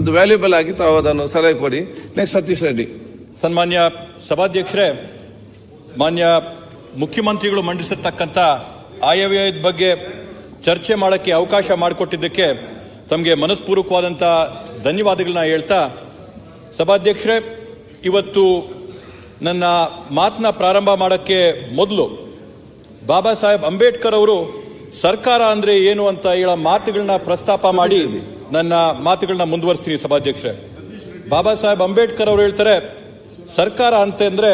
ಒಂದು ವ್ಯಾಲ್ಯೂಬಲ್ ಆಗಿ ತಾವು ಅದನ್ನು ಸಲಹೆ ಕೊಡಿ. ನೆಕ್ಸ್ಟ್ ಸತೀಶ್ ರೆಡ್ಡಿ. ಸನ್ಮಾನ್ಯ ಸಭಾಧ್ಯಕ್ಷರೇ, ಮಾನ್ಯ ಮುಖ್ಯಮಂತ್ರಿಗಳು ಮಂಡಿಸಿರ್ತಕ್ಕಂಥ ಆಯವ್ಯಯದ ಬಗ್ಗೆ ಚರ್ಚೆ ಮಾಡೋಕ್ಕೆ ಅವಕಾಶ ಮಾಡಿಕೊಟ್ಟಿದ್ದಕ್ಕೆ ತಮಗೆ ಮನಸ್ಪೂರ್ವಕವಾದಂಥ ಧನ್ಯವಾದಗಳನ್ನ ಹೇಳ್ತಾ, ಸಭಾಧ್ಯಕ್ಷರೇ, ಇವತ್ತು ನನ್ನ ಮಾತನ್ನ ಪ್ರಾರಂಭ ಮಾಡೋಕ್ಕೆ ಮೊದಲು ಬಾಬಾ ಸಾಹೇಬ್ ಅಂಬೇಡ್ಕರ್ ಅವರು ಸರ್ಕಾರ ಅಂದ್ರೆ ಏನು ಅಂತ ಹೇಳೋ ಮಾತುಗಳನ್ನ ಪ್ರಸ್ತಾಪ ಮಾಡಿ ನನ್ನ ಮಾತುಗಳನ್ನ ಮುಂದುವರಿಸ್ತೀನಿ. ಸಭಾಧ್ಯಕ್ಷರೇ, ಬಾಬಾ ಸಾಹೇಬ್ ಅಂಬೇಡ್ಕರ್ ಅವರು ಹೇಳ್ತಾರೆ, ಸರ್ಕಾರ ಅಂತಂದ್ರೆ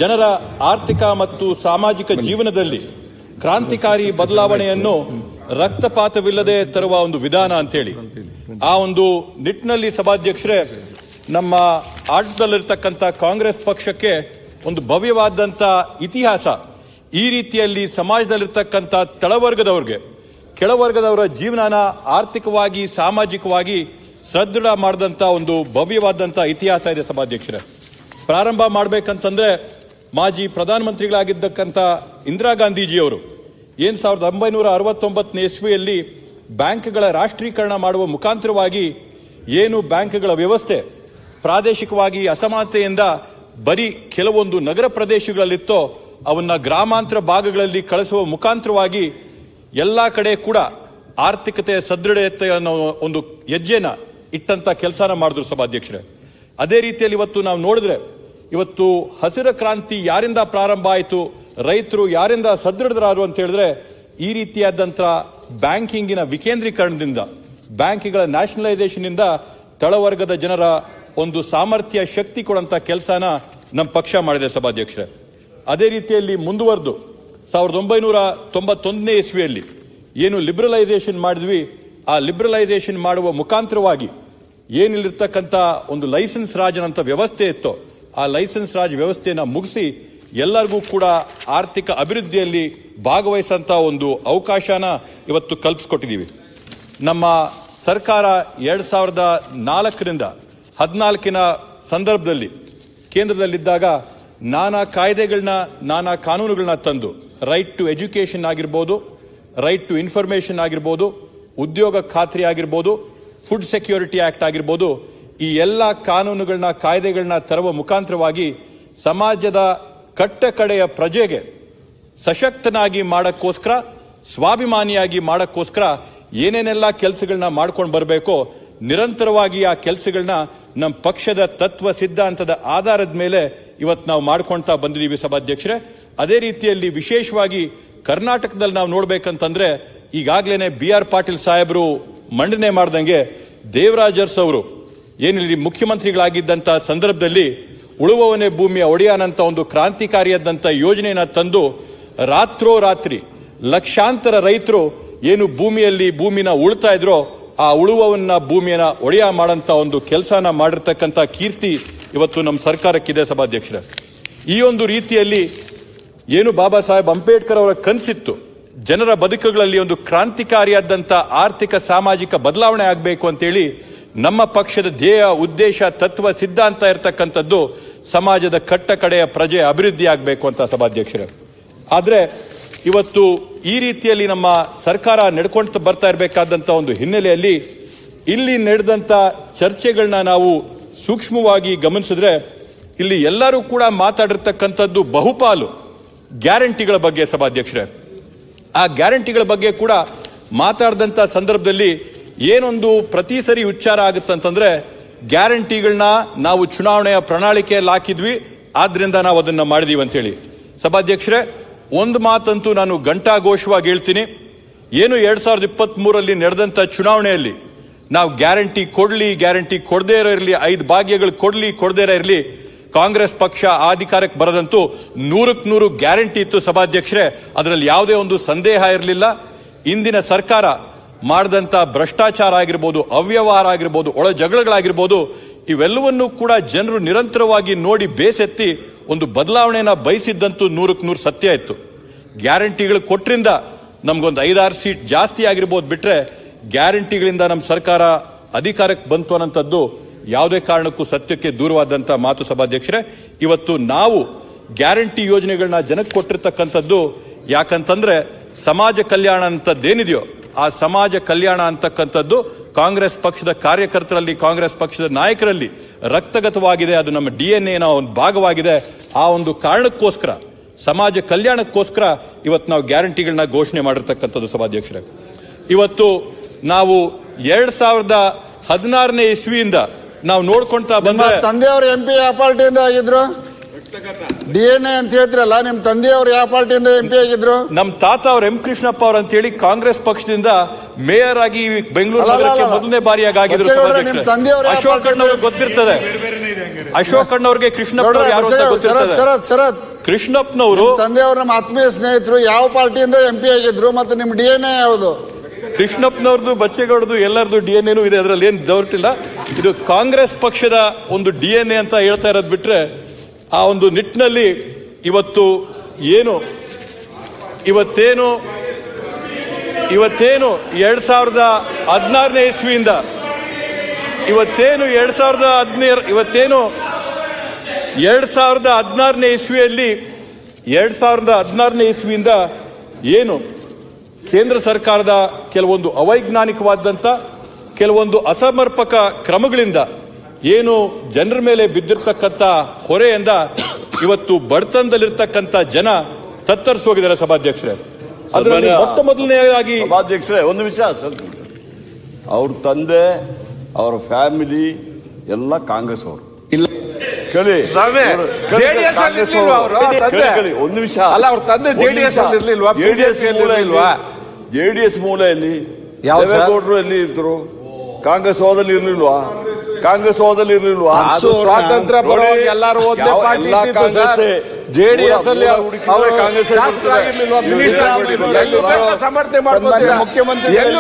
ಜನರ ಆರ್ಥಿಕ ಮತ್ತು ಸಾಮಾಜಿಕ ಜೀವನದಲ್ಲಿ ಕ್ರಾಂತಿಕಾರಿ ಬದಲಾವಣೆಯನ್ನು ರಕ್ತಪಾತವಿಲ್ಲದೆ ತರುವ ಒಂದು ವಿಧಾನ ಅಂತೇಳಿ. ಆ ಒಂದು ನಿಟ್ಟಿನಲ್ಲಿ ಸಭಾಧ್ಯಕ್ಷರೇ, ನಮ್ಮ ಆಡಳಿತದಲ್ಲಿರ್ತಕ್ಕಂಥ ಕಾಂಗ್ರೆಸ್ ಪಕ್ಷಕ್ಕೆ ಒಂದು ಭವ್ಯವಾದಂಥ ಇತಿಹಾಸ. ಈ ರೀತಿಯಲ್ಲಿ ಸಮಾಜದಲ್ಲಿರ್ತಕ್ಕಂಥ ತಳವರ್ಗದವ್ರಿಗೆ, ಕೆಳವರ್ಗದವರ ಜೀವನನ ಆರ್ಥಿಕವಾಗಿ ಸಾಮಾಜಿಕವಾಗಿ ಸದೃಢ ಮಾಡಿದಂಥ ಒಂದು ಭವ್ಯವಾದಂಥ ಇತಿಹಾಸ ಇದೆ. ಸಭಾಧ್ಯಕ್ಷರೇ, ಪ್ರಾರಂಭ ಮಾಡಬೇಕಂತಂದ್ರೆ ಮಾಜಿ ಪ್ರಧಾನಮಂತ್ರಿಗಳಾಗಿದ್ದಕ್ಕಂಥ ಇಂದಿರಾ ಗಾಂಧೀಜಿಯವರು 1969ನೇ ಇಸ್ವಿಯಲ್ಲಿ ಬ್ಯಾಂಕ್ಗಳ ರಾಷ್ಟ್ರೀಕರಣ ಮಾಡುವ ಮುಖಾಂತರವಾಗಿ ಏನು ಬ್ಯಾಂಕ್ಗಳ ವ್ಯವಸ್ಥೆ ಪ್ರಾದೇಶಿಕವಾಗಿ ಅಸಮಾನತೆಯಿಂದ ಬರೀ ಕೆಲವೊಂದು ನಗರ ಪ್ರದೇಶಗಳಲ್ಲಿತ್ತೋ ಅವನ್ನ ಗ್ರಾಮಾಂತರ ಭಾಗಗಳಲ್ಲಿ ಕಳಿಸುವ ಮುಖಾಂತರವಾಗಿ ಎಲ್ಲಾ ಕಡೆ ಕೂಡ ಆರ್ಥಿಕತೆ ಸದೃಢತೆ ಅನ್ನೋ ಒಂದು ಹೆಜ್ಜೆನ ಇಟ್ಟಂತ ಕೆಲಸನ ಮಾಡಿದ್ರು. ಸಭಾಧ್ಯಕ್ಷರೇ, ಅದೇ ರೀತಿಯಲ್ಲಿ ಇವತ್ತು ನಾವು ನೋಡಿದ್ರೆ, ಇವತ್ತು ಹಸಿರು ಕ್ರಾಂತಿ ಯಾರಿಂದ ಪ್ರಾರಂಭ ಆಯಿತು, ರೈತರು ಯಾರಿಂದ ಸದೃಢರಾದರು ಅಂತ ಹೇಳಿದ್ರೆ, ಈ ರೀತಿಯಾದಂಥ ಬ್ಯಾಂಕಿಂಗಿನ ವಿಕೇಂದ್ರೀಕರಣದಿಂದ, ಬ್ಯಾಂಕ್ಗಳ ನ್ಯಾಷನಲೈಸೇಷನ್ ಇಂದ ತಳವರ್ಗದ ಜನರ ಒಂದು ಸಾಮರ್ಥ್ಯ ಶಕ್ತಿ ಕೊಡುವಂತ ಕೆಲಸನ ನಮ್ಮ ಪಕ್ಷ ಮಾಡಿದೆ. ಸಭಾಧ್ಯಕ್ಷರೇ, ಅದೇ ರೀತಿಯಲ್ಲಿ ಮುಂದುವರೆದು 1991ನೇ ಇಸ್ವಿಯಲ್ಲಿ ಏನು ಲಿಬ್ರಲೈಸೇಷನ್ ಮಾಡಿದ್ವಿ, ಆ ಲಿಬ್ರಲೈಸೇಷನ್ ಮಾಡುವ ಮುಖಾಂತರವಾಗಿ ಏನಿಲ್ಲಿರ್ತಕ್ಕಂಥ ಒಂದು ಲೈಸೆನ್ಸ್ ರಾಜ್ ಅಂತ ವ್ಯವಸ್ಥೆ ಇತ್ತೋ, ಆ ಲೈಸೆನ್ಸ್ ರಾಜ್ ವ್ಯವಸ್ಥೆಯನ್ನು ಮುಗಿಸಿ ಎಲ್ಲರಿಗೂ ಕೂಡ ಆರ್ಥಿಕ ಅಭಿವೃದ್ಧಿಯಲ್ಲಿ ಭಾಗವಹಿಸಂತ ಒಂದು ಅವಕಾಶನ ಇವತ್ತು ಕಲ್ಪಿಸ್ಕೊಟ್ಟಿದ್ದೀವಿ. ನಮ್ಮ ಸರ್ಕಾರ 2004ರಿಂದ 2014ನ ಸಂದರ್ಭದಲ್ಲಿ ಕೇಂದ್ರದಲ್ಲಿದ್ದಾಗ ನಾನಾ ಕಾಯ್ದೆಗಳನ್ನ, ನಾನಾ ಕಾನೂನುಗಳನ್ನ ತಂದು, ರೈಟ್ ಟು ಎಜುಕೇಷನ್ ಆಗಿರ್ಬೋದು, ರೈಟ್ ಟು ಇನ್ಫಾರ್ಮೇಶನ್ ಆಗಿರ್ಬೋದು, ಉದ್ಯೋಗ ಖಾತ್ರಿ ಆಗಿರ್ಬೋದು, ಫುಡ್ ಸೆಕ್ಯೂರಿಟಿ ಆಕ್ಟ್ ಆಗಿರ್ಬೋದು, ಈ ಎಲ್ಲ ಕಾನೂನುಗಳನ್ನ, ಕಾಯ್ದೆಗಳನ್ನ ತರುವ ಮುಖಾಂತರವಾಗಿ ಸಮಾಜದ ಕಟ್ಟ ಕಡೆಯ ಪ್ರಜೆಗೆ ಸಶಕ್ತನಾಗಿ ಮಾಡಕ್ಕೋಸ್ಕರ, ಸ್ವಾಭಿಮಾನಿಯಾಗಿ ಮಾಡಕ್ಕೋಸ್ಕರ ಏನೇನೆಲ್ಲ ಕೆಲಸಗಳನ್ನ ಮಾಡ್ಕೊಂಡು ಬರಬೇಕೋ ನಿರಂತರವಾಗಿ ಆ ಕೆಲಸಗಳನ್ನ ನಮ್ಮ ಪಕ್ಷದ ತತ್ವ ಸಿದ್ಧಾಂತದ ಆಧಾರದ ಮೇಲೆ ಇವತ್ತು ನಾವು ಮಾಡ್ಕೊಳ್ತಾ ಬಂದಿದ್ದೀವಿ. ಸಭಾಧ್ಯಕ್ಷರೇ, ಅದೇ ರೀತಿಯಲ್ಲಿ ವಿಶೇಷವಾಗಿ ಕರ್ನಾಟಕದಲ್ಲಿ ನಾವು ನೋಡ್ಬೇಕಂತಂದ್ರೆ, ಈಗಾಗಲೇ BR ಪಾಟೀಲ್ ಸಾಹೇಬರು ಮಂಡನೆ ಮಾಡ್ದಂಗೆ ದೇವರಾಜ್ ಅರಸು ಅವರು ಏನಿಲ್ಲಿ ಮುಖ್ಯಮಂತ್ರಿಗಳಾಗಿದ್ದಂತ ಸಂದರ್ಭದಲ್ಲಿ ಉಳುವವನೇ ಭೂಮಿಯ ಒಡೆಯನಂತ ಒಂದು ಕ್ರಾಂತಿಕಾರಿಯಾದಂಥ ಯೋಜನೆಯನ್ನ ತಂದು ರಾತ್ರೋರಾತ್ರಿ ಲಕ್ಷಾಂತರ ರೈತರು ಏನು ಭೂಮಿನ ಉಳ್ತಾ ಇದ್ರೋ ಆ ಉಳುವವನ್ನ ಭೂಮಿಯನ್ನ ಒಡೆಯ ಮಾಡಂತ ಒಂದು ಕೆಲಸನ ಮಾಡಿರ್ತಕ್ಕಂಥ ಕೀರ್ತಿ ಇವತ್ತು ನಮ್ಮ ಸರ್ಕಾರಕ್ಕಿದೆ. ಸಭಾಧ್ಯಕ್ಷರೇ, ಈ ಒಂದು ರೀತಿಯಲ್ಲಿ ಏನು ಬಾಬಾ ಸಾಹೇಬ್ ಅಂಬೇಡ್ಕರ್ ಅವರ ಕನಸಿತ್ತು, ಜನರ ಬದುಕುಗಳಲ್ಲಿ ಒಂದು ಕ್ರಾಂತಿಕಾರಿಯಾದಂಥ ಆರ್ಥಿಕ ಸಾಮಾಜಿಕ ಬದಲಾವಣೆ ಆಗಬೇಕು ಅಂತೇಳಿ ನಮ್ಮ ಪಕ್ಷದ ಧ್ಯೇಯ, ಉದ್ದೇಶ, ತತ್ವ, ಸಿದ್ಧಾಂತ ಇರತಕ್ಕಂಥದ್ದು ಸಮಾಜದ ಕಟ್ಟ ಕಡೆಯ ಪ್ರಜೆ ಅಭಿವೃದ್ಧಿ ಆಗಬೇಕು ಅಂತ. ಸಭಾಧ್ಯಕ್ಷರೇ, ಆದ್ರೆ ಇವತ್ತು ಈ ರೀತಿಯಲ್ಲಿ ನಮ್ಮ ಸರ್ಕಾರ ನಡ್ಕೊಂಡು ಬರ್ತಾ ಇರಬೇಕಾದಂತ ಒಂದು ಹಿನ್ನೆಲೆಯಲ್ಲಿ ಇಲ್ಲಿ ನಡೆದಂತ ಚರ್ಚೆಗಳನ್ನ ನಾವು ಸೂಕ್ಷ್ಮವಾಗಿ ಗಮನಿಸಿದ್ರೆ, ಇಲ್ಲಿ ಎಲ್ಲರೂ ಕೂಡ ಮಾತಾಡಿರ್ತಕ್ಕಂಥದ್ದು ಬಹುಪಾಲು ಗ್ಯಾರಂಟಿಗಳ ಬಗ್ಗೆ. ಸಭಾಧ್ಯಕ್ಷರೇ, ಆ ಗ್ಯಾರಂಟಿಗಳ ಬಗ್ಗೆ ಕೂಡ ಮಾತಾಡಿದಂತ ಸಂದರ್ಭದಲ್ಲಿ ಏನೊಂದು ಪ್ರತಿ ಸರಿ ಉಚ್ಚಾರ ಆಗುತ್ತಂತಂದ್ರೆ, ಗ್ಯಾರಂಟಿಗಳನ್ನ ನಾವು ಚುನಾವಣೆಯ ಪ್ರಣಾಳಿಕೆಯಲ್ಲಿ ಹಾಕಿದ್ವಿ, ಆದ್ರಿಂದ ನಾವು ಅದನ್ನ ಮಾಡಿದೀವಿ ಅಂತ ಹೇಳಿ. ಸಭಾಧ್ಯಕ್ಷರೇ, ಒಂದು ಮಾತಂತೂ ನಾನು ಘಂಟಾಘೋಷವಾಗಿ ಹೇಳ್ತೀನಿ, ಏನು 2023ರಲ್ಲಿ ನಡೆದಂತ ಚುನಾವಣೆಯಲ್ಲಿ ನಾವು ಗ್ಯಾರಂಟಿ ಕೊಡ್ಲಿ, ಗ್ಯಾರಂಟಿ ಕೊಡದೇ ಇರಲಿ, 5 ಭಾಗ್ಯಗಳು ಕೊಡ್ಲಿ, ಕೊಡದೇ ಇರಲಿ, ಕಾಂಗ್ರೆಸ್ ಪಕ್ಷ ಅಧಿಕಾರಕ್ಕೆ ಬರದಂತೂ 100ಕ್ಕೆ100 ಗ್ಯಾರಂಟಿ ಇತ್ತು. ಸಭಾಧ್ಯಕ್ಷರೇ, ಅದರಲ್ಲಿ ಯಾವುದೇ ಒಂದು ಸಂದೇಹ ಇರಲಿಲ್ಲ. ಇಂದಿನ ಸರ್ಕಾರ ಮಾಡಿದಂತ ಭ್ರಷ್ಟಾಚಾರ ಆಗಿರ್ಬೋದು, ಅವ್ಯವಹಾರ ಆಗಿರ್ಬೋದು, ಒಳ ಜಗಳಗಳಾಗಿರ್ಬೋದು, ಇವೆಲ್ಲವನ್ನೂ ಕೂಡ ಜನರು ನಿರಂತರವಾಗಿ ನೋಡಿ ಬೇಸೆತ್ತಿ ಒಂದು ಬದಲಾವಣೆಯನ್ನ ಬಯಸಿದ್ದಂತೂ 100ಕ್ಕೆ100 ಸತ್ಯ ಇತ್ತು. ಗ್ಯಾರಂಟಿಗಳು ಕೊಟ್ರಿಂದ ನಮ್ಗೊಂದು 5-6 ಸೀಟ್ ಜಾಸ್ತಿ ಆಗಿರ್ಬೋದು, ಬಿಟ್ರೆ ಗ್ಯಾರಂಟಿಗಳಿಂದ ನಮ್ಮ ಸರ್ಕಾರ ಅಧಿಕಾರಕ್ಕೆ ಬಂತು ಅನ್ನೋಂಥದ್ದು ಯಾವುದೇ ಕಾರಣಕ್ಕೂ ಸತ್ಯಕ್ಕೆ ದೂರವಾದಂತ ಮಾತು. ಸಭಾಧ್ಯಕ್ಷರೇ, ಇವತ್ತು ನಾವು ಗ್ಯಾರಂಟಿ ಯೋಜನೆಗಳನ್ನ ಜನಕ್ಕೆ ಕೊಟ್ಟಿರ್ತಕ್ಕಂಥದ್ದು ಯಾಕಂತಂದ್ರೆ, ಸಮಾಜ ಕಲ್ಯಾಣ ಅಂತದ್ದೇನಿದೆಯೋ ಆ ಸಮಾಜ ಕಲ್ಯಾಣ ಅಂತಕ್ಕಂಥದ್ದು ಕಾಂಗ್ರೆಸ್ ಪಕ್ಷದ ಕಾರ್ಯಕರ್ತರಲ್ಲಿ, ಕಾಂಗ್ರೆಸ್ ಪಕ್ಷದ ನಾಯಕರಲ್ಲಿ ರಕ್ತಗತವಾಗಿದೆ. ಅದು ನಮ್ಮ DNA ಒಂದು ಭಾಗವಾಗಿದೆ. ಆ ಒಂದು ಕಾರಣಕ್ಕೋಸ್ಕರ, ಸಮಾಜ ಕಲ್ಯಾಣಕ್ಕೋಸ್ಕರ ಇವತ್ತು ನಾವು ಗ್ಯಾರಂಟಿಗಳನ್ನ ಘೋಷಣೆ ಮಾಡಿರ್ತಕ್ಕಂಥದ್ದು ಸಭಾಧ್ಯಕ್ಷರೇ. ಇವತ್ತು ನಾವು 2016ನೇ ಇಸ್ವಿಯಿಂದ ನಾವು ನೋಡ್ಕೊಂತಾ ಬಂದ್ರೆ, ತಂದೆಯವರು MP ಯಾವ ಪಾರ್ಟಿಯಿಂದ ಆಗಿದ್ರು? DNA ಅಂತ ಹೇಳ್ತಿರಲ್ಲ, ನಿಮ್ ತಂದೆಯವರು ಯಾವ ಪಾರ್ಟಿಯಿಂದ MP ಆಗಿದ್ರು? ನಮ್ ತಾತ ಅವ್ರ M. ಕೃಷ್ಣಪ್ಪ ಅವ್ರ ಅಂತ ಹೇಳಿ ಕಾಂಗ್ರೆಸ್ ಪಕ್ಷದಿಂದ ಮೇಯರ್ ಆಗಿ ಬೆಂಗಳೂರು ನಗರಕ್ಕೆ ಮೊದಲನೇ ಬಾರಿಯಾಗಿ ಆಗಿದ್ರು. ಅಶೋಕ್ ಅಣ್ಣವ್ರಿಗೆ ಗೊತ್ತಿರ್ತದೆ, ಅಶೋಕ್ ಅಣ್ಣವ್ರಿಗೆ ಕೃಷ್ಣಪ್ಪನವ್ರು ಯಾರು ಅಂತ ಗೊತ್ತಿರ್ತದೆ. ಕೃಷ್ಣಪ್ಪನವರು ತಂದೆಯವರು ನಮ್ಮ ಆತ್ಮೀಯ ಸ್ನೇಹಿತರು. ಯಾವ ಪಾರ್ಟಿಯಿಂದ MP ಆಗಿದ್ರು ಮತ್ತೆ ನಿಮ್ DNA ಯಾವುದು? ಕೃಷ್ಣಪ್ಪನವ್ರದ್ದು, ಬಚ್ಚೇಗೌಡದು, ಎಲ್ಲರದು DNA ಇದೆ, ಅದರಲ್ಲಿ ಏನ್ ಡೌಟ್ ಇಲ್ಲ. ಇದು ಕಾಂಗ್ರೆಸ್ ಪಕ್ಷದ ಒಂದು DNA ಅಂತ ಹೇಳ್ತಾ ಇರೋದು ಬಿಟ್ರೆ, ಆ ಒಂದು ನಿಟ್ಟಿನಲ್ಲಿ ಇವತ್ತೇನು 2016ನೇ ಇಸ್ವಿಯಿಂದ 2016ನೇ ಇಸ್ವಿಯಿಂದ ಏನು ಕೇಂದ್ರ ಸರ್ಕಾರದ ಕೆಲವೊಂದು ಅವೈಜ್ಞಾನಿಕವಾದಂತ, ಕೆಲವೊಂದು ಅಸಮರ್ಪಕ ಕ್ರಮಗಳಿಂದ ಏನು ಜನರ ಮೇಲೆ ಬಿದ್ದಿರ್ತಕ್ಕಂಥ ಹೊರೆಯಿಂದ ಇವತ್ತು ಬಡತನದಲ್ಲಿರ್ತಕ್ಕಂಥ ಜನ ತತ್ತರಿಸೋಗಿದ್ದಾರೆ ಸಭಾಧ್ಯಕ್ಷರೇ. ಅದರಲ್ಲಿ ಮೊಟ್ಟ ಮೊದಲನೆಯದಾಗಿ ಸಭಾಧ್ಯಕ್ಷರೇ ಒಂದು ವಿಷಯ, ಅವ್ರ ತಂದೆ, ಅವರ ಫ್ಯಾಮಿಲಿ ಎಲ್ಲ ಕಾಂಗ್ರೆಸ್ ಅವರು. ಕೇಳಿ, ಒಂದು ನಿಮಿಷ ಅಲ್ಲ, ಅವ್ರ ತಂದೆ JDS JDS ಮೂಲೆಯಲ್ಲಿ ದೇವೇಗೌಡರು ಎಲ್ಲಿ ಇದ್ರು? ಕಾಂಗ್ರೆಸ್ ಹೋದಲ್ಲಿ ಇರ್ಲಿಲ್ವಾ? ಕಾಂಗ್ರೆಸ್ ಹೋದಲ್ಲಿ ಇರ್ಲಿಲ್ವಾ? ಸ್ವಾತಂತ್ರ್ಯ ಪರವಾಗಿ ಎಲ್ಲರೂ JDS ಅಲ್ಲಿ ಕಾಂಗ್ರೆಸ್ ಸಮರ್ಥನೆ ಮಾಡ್ತಾರೆ. ಮುಖ್ಯಮಂತ್ರಿಗಳು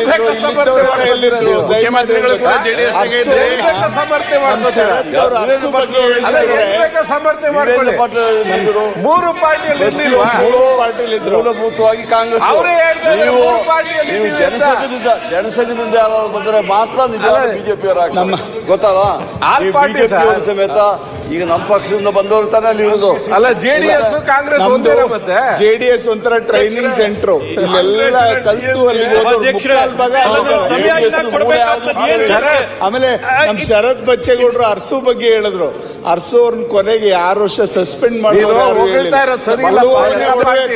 ಸಮರ್ಥನೆ ಮಾಡ್ತಾರೆ. 3 ಪಾರ್ಟಿಯಲ್ಲಿ ಇರ್ಲಿಲ್ವಾ? ಮೂಲಭೂತವಾಗಿ ಕಾಂಗ್ರೆಸ್ ಜನಸಂಘದಿಂದ ಯಾರು ಬಂದ್ರೆ ಮಾತ್ರ ನಿಜ ಬಿಜೆಪಿ ಗೊತ್ತಲ್ಲ. ಬಿಜೆಪಿ ಸಮೇತ ಈಗ ನಮ್ಮ ಪಕ್ಷದಿಂದ ಬಂದವರು ತಾನೇ ಅಲ್ಲಿ ಇರೋದು. ಅಲ್ಲ, JDS ಕಾಂಗ್ರೆಸ್ ಒಂದೇ. ಮತ್ತೆ JDS ಒಂಥರ ಟ್ರೈನಿಂಗ್ ಸೆಂಟರ್. ಇಲ್ಲೆಲ್ಲ ಕಲ್ತು ಆಮೇಲೆ ನಮ್ ಶರತ್ ಬಚ್ಚೇಗೌಡರು ಅರ್ಸು ಬಗ್ಗೆ ಹೇಳಿದ್ರು. ಅರ್ಸು ಅವ್ರನ್ನ ಕೊನೆಗೆ 6 ವರ್ಷ ಸಸ್ಪೆಂಡ್ ಮಾಡಿದ್ರು.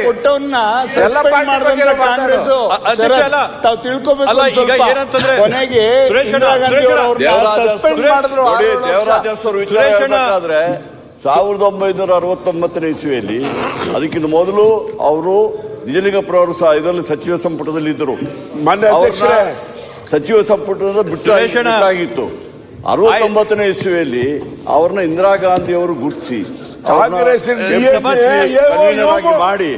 ಕೊಟ್ಟವನ್ನ ಕಾಂಗ್ರೆಸ್ ತಾವು ತಿಳ್ಕೊಬೇಕು. ಕೊನೆಗೆ ಇಂದಿರಾ ಗಾಂಧಿ ಸಸ್ಪೆಂಡ್ ಮಾಡಿದ್ರು. ಆದ್ರೆ 1969ನೇ ಇಸ್ವಿಯಲ್ಲಿ, ಅದಕ್ಕಿಂತ ಮೊದಲು ಅವರು ನಿಜಲಿಂಗಪ್ಪನವರು ಸಹ ಇದರಲ್ಲಿ ಸಚಿವ ಸಂಪುಟದಲ್ಲಿ ಇದ್ದರು. ಸಚಿವ ಸಂಪುಟದಿಂದ ಬಿಟ್ಟಾಗಿತ್ತು. 69ನೇ ಇಸ್ವಿಯಲ್ಲಿ ಅವ್ರನ್ನ ಇಂದಿರಾ ಗಾಂಧಿ ಅವರು ಗುರ್ತಿಸಿ ಕಾಂಗ್ರೆಸ್ ಮಾಡಿ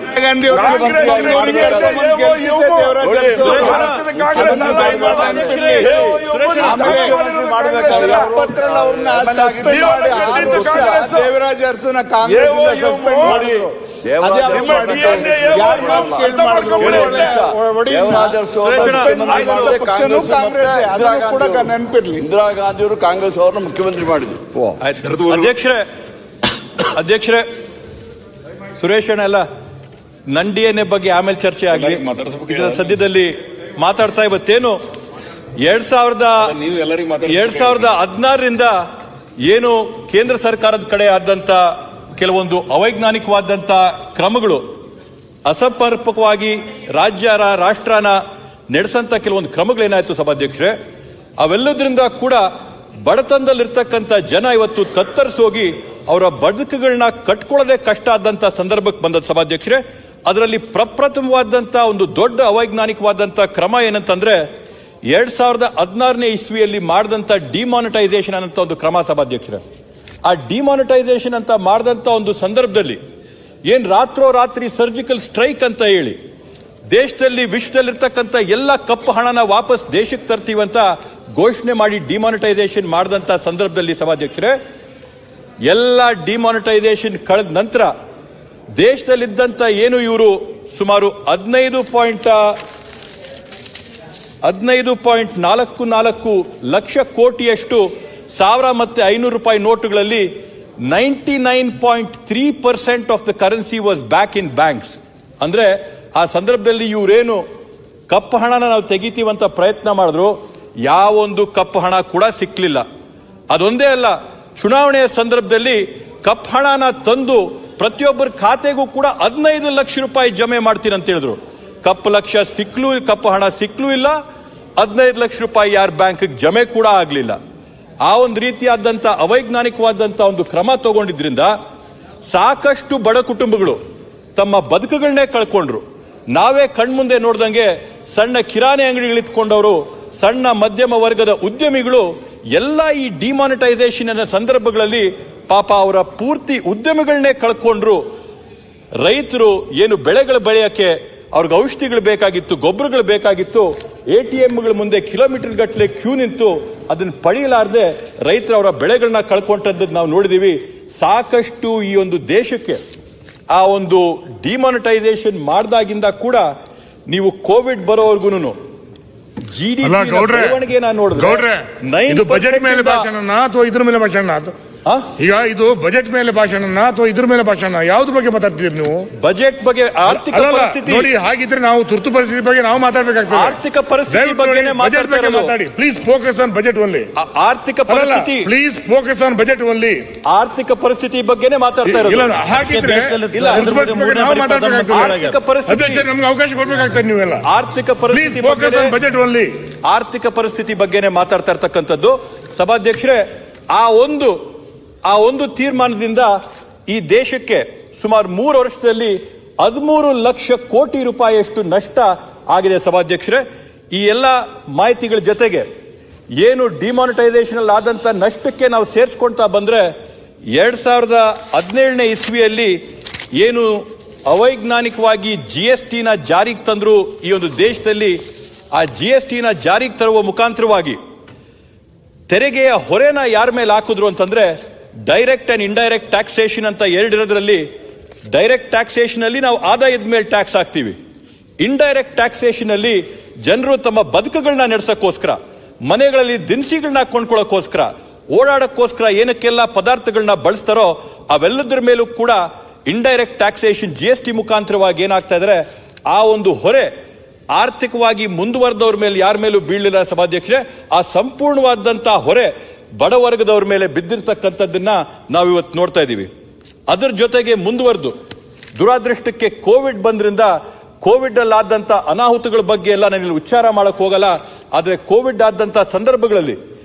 ದೇವರಾಜ ಅರಸುನ ಕಾಂಗ್ರೆಸ್ ಸಸ್ಪೆಂಡ್ ಮಾಡಿ ನೆನಪಿರ್ಲಿ. ಇಂದಿರಾ ಗಾಂಧಿ ಅವರು ಕಾಂಗ್ರೆಸ್ ಅವ್ರನ್ನ ಮುಖ್ಯಮಂತ್ರಿ ಮಾಡಿದ್ರು. ಅಧ್ಯಕ್ಷರೇ, ಸುರೇಶ್ ಅಣ್ಣ ಎಲ್ಲ ನನ್ DNA ಬಗ್ಗೆ ಆಮೇಲೆ ಚರ್ಚೆ ಆಗಲಿ. ಇದರ ಸದ್ಯದಲ್ಲಿ ಮಾತಾಡ್ತಾ ಇವತ್ತೇನು 2016ರಿಂದ ಏನು ಕೇಂದ್ರ ಸರ್ಕಾರದ ಕಡೆ ಆದಂತ ಕೆಲವೊಂದು ಅವೈಜ್ಞಾನಿಕವಾದಂತ ಕ್ರಮಗಳು, ಅಸಮರ್ಪಕವಾಗಿ ರಾಷ್ಟ್ರನ ನಡೆಸಂತ ಕೆಲವೊಂದು ಕ್ರಮಗಳೇನಾಯ್ತು ಸಭಾಧ್ಯಕ್ಷರೇ, ಅವೆಲ್ಲದ್ರಿಂದ ಕೂಡ ಬಡತನದಲ್ಲಿರ್ತಕ್ಕಂಥ ಜನ ಇವತ್ತು ತತ್ತರಿಸೋಗಿ ಅವರ ಬದುಕುಗಳನ್ನ ಕಟ್ಕೊಳ್ಳೋದೇ ಕಷ್ಟ ಆದಂತ ಸಂದರ್ಭಕ್ಕೆ ಬಂದ ಸಭಾಧ್ಯಕ್ಷರೇ. ಅದರಲ್ಲಿ ಪ್ರಪ್ರಥಮವಾದಂತ ಒಂದು ದೊಡ್ಡ ಅವೈಜ್ಞಾನಿಕವಾದಂತ ಕ್ರಮ ಏನಂತಂದ್ರೆ 2016ನೇ ಇಸ್ವಿಯಲ್ಲಿ ಮಾಡಿದಂತ ಡಿಮಾನಿಟೈಸೇಷನ್ ಅನ್ನಂತ ಒಂದು ಕ್ರಮ ಸಭಾಧ್ಯಕ್ಷರೇ. ಆ ಡಿಮಾನಿಟೈಸೇಷನ್ ಅಂತ ಮಾಡಿದಂತ ಒಂದು ಸಂದರ್ಭದಲ್ಲಿ ಏನ್ ರಾತ್ರೋರಾತ್ರಿ ಸರ್ಜಿಕಲ್ ಸ್ಟ್ರೈಕ್ ಅಂತ ಹೇಳಿ ದೇಶದಲ್ಲಿ, ವಿಶ್ವದಲ್ಲಿರ್ತಕ್ಕಂಥ ಎಲ್ಲ ಕಪ್ಪು ಹಣನ ವಾಪಸ್ ದೇಶಕ್ಕೆ ತರ್ತೀವಂತ ಘೋಷಣೆ ಮಾಡಿ ಡಿಮಾನಿಟೈಸೇಷನ್ ಮಾಡಿದಂತ ಸಂದರ್ಭದಲ್ಲಿ ಸಭಾಧ್ಯಕ್ಷರೇ, ಎಲ್ಲ ಡಿಮಾನಿಟೈಸೇಷನ್ ಕಳೆದ ನಂತರ ದೇಶದಲ್ಲಿದ್ದಂತ ಏನು ಇವರು ಸುಮಾರು 15.44 ಲಕ್ಷ ಕೋಟಿಯಷ್ಟು 1000 ಮತ್ತೆ 500 ರೂಪಾಯಿ ನೋಟುಗಳಲ್ಲಿ 99.3% of the currency was back in banks. ಅಂದ್ರೆ ಆ ಸಂದರ್ಭದಲ್ಲಿ ಇವರೇನು ಕಪ್ಪು ಹಣನ ನಾವು ತೆಗಿತೀವಂತ ಪ್ರಯತ್ನ ಮಾಡಿದ್ರು ಯಾವೊಂದು ಕಪ್ಪು ಹಣ ಕೂಡ ಸಿಕ್ಲಿಲ್ಲ. ಅದೊಂದೇ ಅಲ್ಲ, ಚುನಾವಣೆಯ ಸಂದರ್ಭದಲ್ಲಿ ಕಪ್ಪು ಹಣನ ತಂದು ಪ್ರತಿಯೊಬ್ಬರ ಖಾತೆಗೂ ಕೂಡ 15 ಲಕ್ಷ ರೂಪಾಯಿ ಜಮೆ ಮಾಡ್ತೀನಿ ಅಂತ ಹೇಳಿದ್ರು. ಕಪ್ಪು ಹಣ ಸಿಕ್ಲೂ ಇಲ್ಲ, 15 ಲಕ್ಷ ರೂಪಾಯಿ ಯಾರ ಬ್ಯಾಂಕ್ ಜಮೆ ಕೂಡ ಆಗ್ಲಿಲ್ಲ. ಆ ಒಂದು ರೀತಿಯಾದಂತ ಅವೈಜ್ಞಾನಿಕವಾದಂತ ಒಂದು ಕ್ರಮ ತಗೊಂಡಿದ್ರಿಂದ ಸಾಕಷ್ಟು ಬಡ ಕುಟುಂಬಗಳು ತಮ್ಮ ಬದುಕುಗಳನ್ನೇ ಕಳ್ಕೊಂಡ್ರು. ನಾವೇ ಕಣ್ಮುಂದೆ ನೋಡ್ದಂಗೆ ಸಣ್ಣ ಕಿರಾಣಿ ಅಂಗಡಿಗಳಿಟ್ಕೊಂಡವರು, ಸಣ್ಣ ಮಧ್ಯಮ ವರ್ಗದ ಉದ್ಯಮಿಗಳು ಎಲ್ಲ ಈ ಡಿಮಾನಿಟೈಸೇಷನ್ ಸಂದರ್ಭಗಳಲ್ಲಿ ಪಾಪ ಅವರ ಪೂರ್ತಿ ಉದ್ಯಮಗಳನ್ನೇ ಕಳ್ಕೊಂಡ್ರು. ರೈತರು ಏನು ಬೆಳೆಗಳು ಬೆಳೆಯಕ್ಕೆ ಅವ್ರಿಗೆ ಔಷಧಿಗಳು ಬೇಕಾಗಿತ್ತು, ಗೊಬ್ಬರಗಳು ಬೇಕಾಗಿತ್ತು, ATMಗಳ ಮುಂದೆ ಕಿಲೋಮೀಟರ್ ಗಟ್ಟಲೆ ಕ್ಯೂ ನಿಂತು ಅದನ್ನು ಪಡೆಯಲಾರದೆ ರೈತರು ಅವರ ಬೆಳೆಗಳನ್ನ ಕಳ್ಕೊಂಡದ್ದು ನಾವು ನೋಡಿದೀವಿ. ಸಾಕಷ್ಟು ಈ ಒಂದು ದೇಶಕ್ಕೆ ಆ ಒಂದು ಡಿಮಾನಿಟೈಸೇಷನ್ ಮಾಡಿದಾಗಿಂದ ಕೂಡ ನೀವು ಕೋವಿಡ್ ಬರೋವರೆಗೂ GDP ಬೆಳವಣಿಗೆನ ನೋಡಿದ್ರೆ ಇದು ಬಜೆಟ್ ಮೇಲೆ ಭಾಷಣ ಅಥವಾ ಇದ್ರ ಮೇಲೆ ಭಾಷಣ? ಈಗ ಇದು ಬಜೆಟ್ ಮೇಲೆ ಭಾಷಣ ಅಥವಾ ಇದ್ರ ಮೇಲೆ ಭಾಷಣ? ಯಾವ್ದ್ರ ಬಗ್ಗೆ ಮಾತಾಡ್ತೀರಿ ನೀವು? ಬಜೆಟ್ ಬಗ್ಗೆ, ಆರ್ಥಿಕ ಪರಿಸ್ಥಿತಿ ನೋಡಿ. ಹಾಗಿದ್ರೆ ನಾವು ತುರ್ತು ಪರಿಸ್ಥಿತಿ ಬಗ್ಗೆ ನಾವು ಮಾತಾಡಬೇಕಾಗ್ತದೆ. ಆರ್ಥಿಕ ಪರಿಸ್ಥಿತಿ ಬಗ್ಗೆ ಮಾತಾಡಿ. Please focus on budget only. ಆರ್ಥಿಕ ಪರಿಸ್ಥಿತಿ, please focus on budget only. ಆರ್ಥಿಕ ಪರಿಸ್ಥಿತಿ ಬಗ್ಗೆನೇ ಮಾತಾಡ್ತಾ ಇರೋದು. ಹಾಗಿದ್ರೆ ನಾವು ಮಾತಾಡಬೇಕಾಗ್ತದೆ. ಅಧ್ಯಕ್ಷ, ನಮ್ಗೆ ಅವಕಾಶ ಕೊಡ್ಬೇಕಾಗ್ತದೆ. ನೀವೆಲ್ಲ ಆರ್ಥಿಕ ಪರಿಸ್ಥಿತಿ ಫೋಕಸ್ ಆನ್ ಬಜೆಟ್ ಓನ್ಲಿ. ಆರ್ಥಿಕ ಪರಿಸ್ಥಿತಿ ಬಗ್ಗೆನೇ ಮಾತಾಡ್ತಾ ಇರ್ತಕ್ಕಂಥದ್ದು. ಸಭಾಧ್ಯಕ್ಷರೇ, ಆ ಒಂದು ತೀರ್ಮಾನದಿಂದ ಈ ದೇಶಕ್ಕೆ ಸುಮಾರು 3 ವರ್ಷದಲ್ಲಿ 13 ಲಕ್ಷ ಕೋಟಿ ರೂಪಾಯಿಯಷ್ಟು ನಷ್ಟ ಆಗಿದೆ. ಸಭಾಧ್ಯಕ್ಷರೇ, ಈ ಎಲ್ಲ ಮಾಹಿತಿಗಳ ಜೊತೆಗೆ ಏನು ಡಿಮಾನಿಟೈಸೇಷನ್ ಆದಂತ ನಷ್ಟಕ್ಕೆ ನಾವು ಸೇರಿಸ್ಕೊಳ್ತಾ ಬಂದ್ರೆ 2017ನೇ ಇಸ್ವಿಯಲ್ಲಿ ಏನು ಅವೈಜ್ಞಾನಿಕವಾಗಿ GSTನ ಜಾರಿಗೆ ತಂದ್ರು ಈ ಒಂದು ದೇಶದಲ್ಲಿ, ಆ GSTನ ಜಾರಿಗೆ ತರುವ ಮುಖಾಂತರವಾಗಿ ತೆರಿಗೆಯ ಹೊರೆನ ಯಾರ ಮೇಲೆ ಹಾಕಿದ್ರು ಅಂತಂದ್ರೆ ಡೈರೆಕ್ಟ್ ಅಂಡ್ ಇಂಡೈರೆಕ್ಟ್ ಟ್ಯಾಕ್ಸೇಷನ್ ಅಂತ ಎರಡಿರೋದ್ರಲ್ಲಿ, ಡೈರೆಕ್ಟ್ ಟ್ಯಾಕ್ಸೇಷನ್ ಅಲ್ಲಿ ನಾವು ಆದಾಯದ ಮೇಲೆ ಟ್ಯಾಕ್ಸ್ ಹಾಕ್ತೀವಿ. ಇಂಡೈರೆಕ್ಟ್ ಟ್ಯಾಕ್ಸೇಷನ್ ಅಲ್ಲಿ ಜನರು ತಮ್ಮ ಬದುಕುಗಳನ್ನ ನಡೆಸಕ್ಕೋಸ್ಕರ, ಮನೆಗಳಲ್ಲಿ ದಿನಸಿಗಳನ್ನ ಕೊಂಡ್ಕೊಳ್ಳೋಕೋಸ್ಕರ, ಓಡಾಡಕ್ಕೋಸ್ಕರ ಏನಕ್ಕೆಲ್ಲ ಪದಾರ್ಥಗಳನ್ನ ಬಳಸ್ತಾರೋ ಅವೆಲ್ಲದರ ಮೇಲೂ ಕೂಡ ಇಂಡೈರೆಕ್ಟ್ ಟ್ಯಾಕ್ಸೇಷನ್ GST ಮುಖಾಂತರವಾಗಿ ಏನಾಗ್ತಾ ಇದ್ರೆ ಆ ಒಂದು ಹೊರೆ ಆರ್ಥಿಕವಾಗಿ ಮುಂದುವರೆದವ್ರ ಮೇಲೆ ಯಾರ ಮೇಲೂ ಬೀಳಲಿಲ್ಲ. ಸಭಾಧ್ಯಕ್ಷರೇ, ಆ ಸಂಪೂರ್ಣವಾದಂತಹ ಹೊರೆ ಬಡವರ್ಗದವ್ರ ಮೇಲೆ ಬಿದ್ದಿರ್ತಕ್ಕಂಥದ್ದನ್ನ ನಾವು ಇವತ್ತು ನೋಡ್ತಾ ಇದ್ದೀವಿ. ಅದರ ಜೊತೆಗೆ ಮುಂದುವರೆದು ದುರಾದೃಷ್ಟಕ್ಕೆ ಕೋವಿಡ್ ಬಂದ್ರಿಂದ ಕೋವಿಡ್ ಅಲ್ಲಾದಂತ ಅನಾಹುತಗಳ ಬಗ್ಗೆ ಎಲ್ಲ ನಾನು ಉಚ್ಚಾರ ಮಾಡಕ್ ಹೋಗಲ್ಲ. ಆದ್ರೆ ಕೋವಿಡ್ ಆದಂತ ಸಂದರ್ಭಗಳಲ್ಲಿ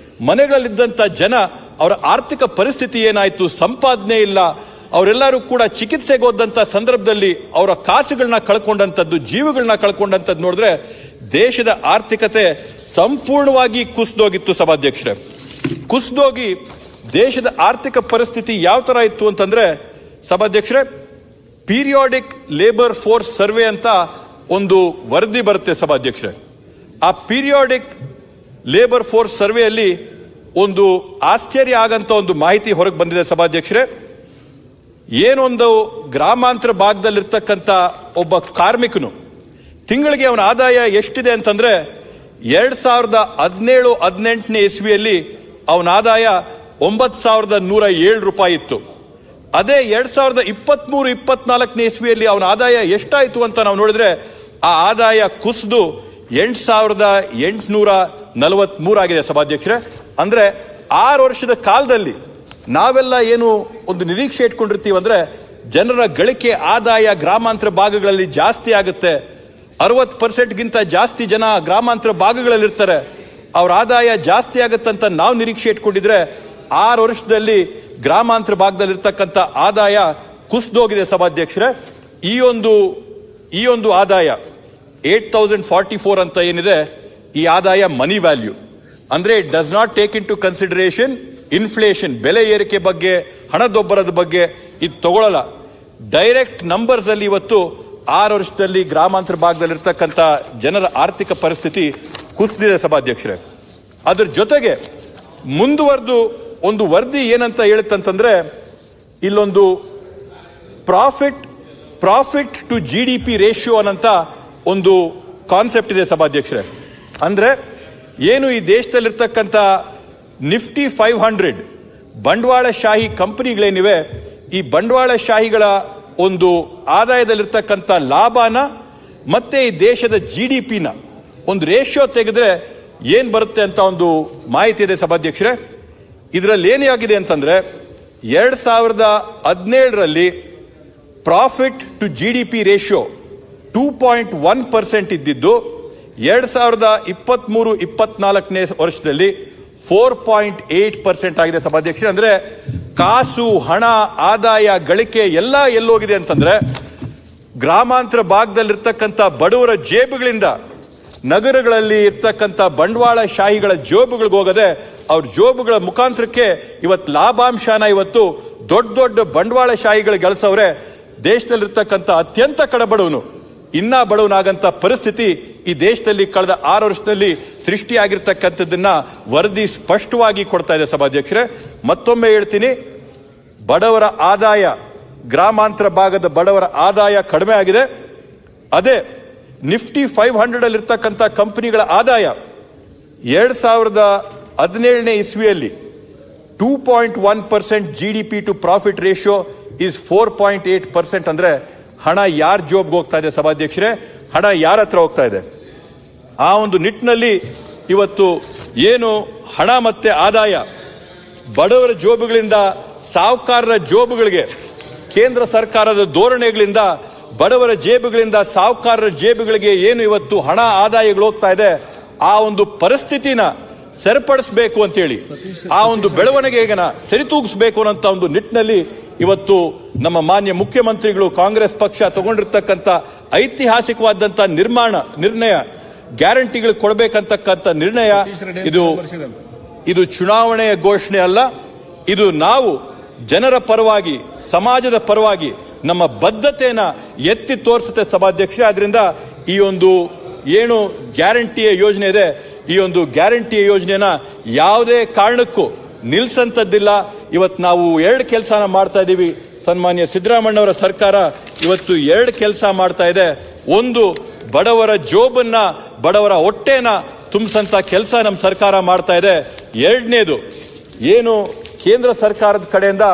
ಮನೆಗಳಲ್ಲಿದ್ದಂತ ಜನ, ಅವರ ಆರ್ಥಿಕ ಪರಿಸ್ಥಿತಿ ಏನಾಯ್ತು, ಸಂಪಾದನೆ ಇಲ್ಲ, ಅವರೆಲ್ಲರೂ ಕೂಡ ಚಿಕಿತ್ಸೆಗೆ ಹೋದಂತ ಸಂದರ್ಭದಲ್ಲಿ ಅವರ ಕಾಸುಗಳನ್ನ ಕಳ್ಕೊಂಡಂತದ್ದು, ಜೀವಗಳನ್ನ ಕಳ್ಕೊಂಡಂತದ್ದು ನೋಡಿದ್ರೆ ದೇಶದ ಆರ್ಥಿಕತೆ ಸಂಪೂರ್ಣವಾಗಿ ಕುಸಿದೋಗಿತ್ತು. ಸಭಾಧ್ಯಕ್ಷರೇ, ಕುಸಿದೋಗಿ ದೇಶದ ಆರ್ಥಿಕ ಪರಿಸ್ಥಿತಿ ಯಾವ ತರ ಇತ್ತು ಅಂತಂದ್ರೆ, ಸಭಾಧ್ಯಕ್ಷರೇ, ಪೀರಿಯಾಡಿಕ್ ಲೇಬರ್ ಫೋರ್ಸ್ ಸರ್ವೆ ಅಂತ ಒಂದು ವರದಿ ಬರುತ್ತೆ. ಸಭಾಧ್ಯಕ್ಷರೇ, ಆ ಪೀರಿಯಾಡಿಕ್ ಲೇಬರ್ ಫೋರ್ಸ್ ಸರ್ವೆಯಲ್ಲಿ ಒಂದು ಆಶ್ಚರ್ಯ ಆಗಂತ ಒಂದು ಮಾಹಿತಿ ಹೊರಗೆ ಬಂದಿದೆ. ಸಭಾಧ್ಯಕ್ಷರೇ, ಏನೊಂದು ಗ್ರಾಮಾಂತರ ಭಾಗದಲ್ಲಿರ್ತಕ್ಕಂಥ ಒಬ್ಬ ಕಾರ್ಮಿಕನು ತಿಂಗಳಿಗೆ ಅವನ ಆದಾಯ ಎಷ್ಟಿದೆ ಅಂತಂದ್ರೆ 2017-18ನೇ ಇಸ್ವಿಯಲ್ಲಿ ಅವನ ಆದಾಯ 9,107 ರೂಪಾಯಿ ಇತ್ತು. ಅದೇ 2023-24ನೇ ಇಸ್ವಿಯಲ್ಲಿ ಅವನ ಆದಾಯ ಎಷ್ಟಾಯಿತು ಅಂತ ನಾವು ನೋಡಿದ್ರೆ ಆ ಆದಾಯ ಕುಸಿದು 8,843 ಆಗಿದೆ. ಸಭಾಧ್ಯಕ್ಷರೇ, ಅಂದ್ರೆ 6 ವರ್ಷದ ಕಾಲದಲ್ಲಿ ನಾವೆಲ್ಲ ಏನು ಒಂದು ನಿರೀಕ್ಷೆ ಇಟ್ಕೊಂಡಿರ್ತೀವಿ ಅಂದ್ರೆ ಜನರ ಗಳಿಕೆ ಆದಾಯ ಗ್ರಾಮಾಂತರ ಭಾಗಗಳಲ್ಲಿ ಜಾಸ್ತಿ ಆಗುತ್ತೆ, 60%ಗಿಂತ ಜಾಸ್ತಿ ಜನ ಗ್ರಾಮಾಂತರ ಭಾಗಗಳಲ್ಲಿರ್ತಾರೆ, ಅವ್ರ ಆದಾಯ ಜಾಸ್ತಿ ಆಗುತ್ತಂತ ನಾವು ನಿರೀಕ್ಷೆ ಇಟ್ಕೊಂಡಿದ್ರೆ 6 ವರ್ಷದಲ್ಲಿ ಗ್ರಾಮಾಂತರ ಭಾಗದಲ್ಲಿರ್ತಕ್ಕಂಥ ಆದಾಯ ಕುಸಿದೋಗಿದೆ. ಸಭಾಧ್ಯಕ್ಷರೇ, ಈ ಒಂದು ಆದಾಯ 8,044 ಅಂತ ಏನಿದೆ, ಈ ಆದಾಯ ಮನಿ ವ್ಯಾಲ್ಯೂ ಅಂದ್ರೆ it does not take into consideration inflation, ಬೆಲೆ ಏರಿಕೆ ಬಗ್ಗೆ, ಹಣದೊಬ್ಬರದ ಬಗ್ಗೆ ಇದು ತಗೊಳ್ಳಲ್ಲ. ಡೈರೆಕ್ಟ್ ನಂಬರ್ಸ್ ಅಲ್ಲಿ ಇವತ್ತು 6 ವರ್ಷದಲ್ಲಿ ಗ್ರಾಮಾಂತರ ಭಾಗದಲ್ಲಿರ್ತಕ್ಕಂಥ ಜನರ ಆರ್ಥಿಕ ಪರಿಸ್ಥಿತಿ ಕುಸಿದಿದೆ. ಸಭಾಧ್ಯಕ್ಷರೇ, ಅದ್ರ ಜೊತೆಗೆ ಮುಂದುವರೆದು ಒಂದು ವರದಿ ಏನಂತ ಹೇಳುತ್ತಂತಂದ್ರೆ, ಇಲ್ಲೊಂದು ಪ್ರಾಫಿಟ್ ಟು GDP ರೇಷಿಯೋ ಅನ್ನಂತ ಒಂದು ಕಾನ್ಸೆಪ್ಟ್ ಇದೆ. ಸಭಾಧ್ಯಕ್ಷರೇ, ಅಂದ್ರೆ ಏನು ಈ ದೇಶದಲ್ಲಿರ್ತಕ್ಕಂಥ ನಿಫ್ಟಿ 500 ಬಂಡವಾಳಶಾಹಿ ಕಂಪನಿಗಳೇನಿವೆ, ಈ ಬಂಡವಾಳಶಾಹಿಗಳ ಒಂದು ಆದಾಯದಲ್ಲಿರ್ತಕ್ಕಂಥ ಲಾಭನ ಮತ್ತೆ ಈ ದೇಶದ GDPನ ಒಂದು ರೇಷಿಯೋ ತೆಗೆದ್ರೆ ಏನ್ ಬರುತ್ತೆ ಅಂತ ಒಂದು ಮಾಹಿತಿ ಇದೆ ಸಭಾಧ್ಯಕ್ಷರೇ. ಇದರಲ್ಲಿ ಏನಾಗಿದೆ ಅಂತಂದ್ರೆ 2017ರಲ್ಲಿ ಪ್ರಾಫಿಟ್ ಟು GDP ರೇಷಿಯೋ 2.1% ಇದ್ದಿದ್ದು 2023-24ನೇ ವರ್ಷದಲ್ಲಿ 4.8% ಆಗಿದೆ ಸಭಾಧ್ಯಕ್ಷರೇ. ಅಂದ್ರೆ ಕಾಸು, ಹಣ, ಆದಾಯ, ಗಳಿಕೆ ಎಲ್ಲ ಎಲ್ಲೋಗಿದೆ ಅಂತಂದ್ರೆ ಗ್ರಾಮಾಂತರ ಭಾಗದಲ್ಲಿರ್ತಕ್ಕಂಥ ಬಡವರ ಜೇಬುಗಳಿಂದ ನಗರಗಳಲ್ಲಿ ಇರ್ತಕ್ಕಂಥ ಬಂಡವಾಳ ಶಾಹಿಗಳ ಜೋಬುಗಳಿಗೆ ಹೋಗದೆ ಅವ್ರ ಜೋಬುಗಳ ಮುಖಾಂತರಕ್ಕೆ ಇವತ್ತು ಲಾಭಾಂಶನ ಇವತ್ತು ದೊಡ್ಡ ದೊಡ್ಡ ಬಂಡವಾಳ ಶಾಹಿಗಳು ಗಳಿಸವ್ರೆ. ದೇಶದಲ್ಲಿರ್ತಕ್ಕಂಥ ಅತ್ಯಂತ ಕಡಬಡವನು ಇನ್ನ ಬಡವನಾಗಂತ ಪರಿಸ್ಥಿತಿ ಈ ದೇಶದಲ್ಲಿ ಕಳೆದ 6 ವರ್ಷದಲ್ಲಿ ಸೃಷ್ಟಿಯಾಗಿರ್ತಕ್ಕಂಥದ್ದನ್ನ ವರದಿ ಸ್ಪಷ್ಟವಾಗಿ ಕೊಡ್ತಾ ಇದೆ ಸಭಾಧ್ಯಕ್ಷರೇ. ಮತ್ತೊಮ್ಮೆ ಹೇಳ್ತೀನಿ, ಬಡವರ ಆದಾಯ, ಗ್ರಾಮಾಂತರ ಭಾಗದ ಬಡವರ ಆದಾಯ ಕಡಿಮೆ ಆಗಿದೆ. ಅದೇ ನಿಫ್ಟಿ 500 ಅಲ್ಲಿರ್ತಕ್ಕಂಥ ಕಂಪನಿಗಳ ಆದಾಯ 2017ನೇ ಇಸ್ವಿಯಲ್ಲಿ 2.1% GDP to profit ratio is 4.8%. ಅಂದ್ರೆ ಹಣ ಯಾರ ಜೋಬ್ಗೆ ಹೋಗ್ತಾ ಇದೆ ಸಭಾಧ್ಯಕ್ಷರೇ? ಹಣ ಯಾರ ಹತ್ರ ಹೋಗ್ತಾ ಇದೆ? ಆ ಒಂದು ನಿಟ್ಟಿನಲ್ಲಿ ಇವತ್ತು ಏನು ಹಣ ಮತ್ತೆ ಆದಾಯ ಬಡವರ ಜೋಬುಗಳಿಂದ ಸಾಹುಕಾರರ ಜೋಬುಗಳಿಗೆ ಕೇಂದ್ರ ಸರ್ಕಾರದ ಧೋರಣೆಗಳಿಂದ ಬಡವರ ಜೇಬುಗಳಿಂದ ಸಾಹುಕಾರರ ಜೇಬುಗಳಿಗೆ ಏನು ಇವತ್ತು ಹಣ ಆದಾಯಗಳು ಹೋಗ್ತಾ ಇದೆ, ಆ ಒಂದು ಪರಿಸ್ಥಿತಿನ ಸರಿಪಡಿಸಬೇಕು ಅಂತೇಳಿ, ಆ ಒಂದು ಬೆಳವಣಿಗೆಗನ ಸರಿತೂಗಿಸಬೇಕು ಅನ್ನೋ ಒಂದು ನಿಟ್ಟಿನಲ್ಲಿ ಇವತ್ತು ನಮ್ಮ ಮಾನ್ಯ ಮುಖ್ಯಮಂತ್ರಿಗಳು ಕಾಂಗ್ರೆಸ್ ಪಕ್ಷ ತಗೊಂಡಿರ್ತಕ್ಕಂಥ ಐತಿಹಾಸಿಕವಾದಂತ ನಿರ್ಣಯ, ಗ್ಯಾರಂಟಿಗಳು ಕೊಡಬೇಕಂತಕ್ಕಂಥ ನಿರ್ಣಯ ಇದು ಚುನಾವಣೆಯ ಘೋಷಣೆ ಅಲ್ಲ. ಇದು ನಾವು ಜನರ ಪರವಾಗಿ, ಸಮಾಜದ ಪರವಾಗಿ ನಮ್ಮ ಬದ್ಧತೆಯನ್ನ ಎತ್ತಿ ತೋರಿಸುತ್ತೆ ಸಭಾಧ್ಯಕ್ಷರೇ. ಆದ್ರಿಂದ ಈ ಒಂದು ಏನು ಗ್ಯಾರಂಟಿಯ ಯೋಜನೆ ಇದೆ, ಈ ಒಂದು ಗ್ಯಾರಂಟಿಯ ಯೋಜನೆನ ಯಾವುದೇ ಕಾರಣಕ್ಕೂ ನಿಲ್ಸಂತದ್ದಿಲ್ಲ. ಇವತ್ತು ನಾವು 2 ಕೆಲಸನ ಮಾಡ್ತಾ ಇದ್ದೀವಿ. ಸನ್ಮಾನ್ಯ ಸಿದ್ದರಾಮಣ್ಣವರ ಸರ್ಕಾರ ಇವತ್ತು 2 ಕೆಲಸ ಮಾಡ್ತಾ ಇದೆ. ಒಂದು, ಬಡವರ ಜೋಬನ್ನ, ಬಡವರ ಹೊಟ್ಟೆನ ತುಂಬಿಸಂತ ಕೆಲಸ ನಮ್ಮ ಸರ್ಕಾರ ಮಾಡ್ತಾ ಇದೆ. ಎರಡನೇದು, ಏನು ಕೇಂದ್ರ ಸರ್ಕಾರದ ಕಡೆಯಿಂದ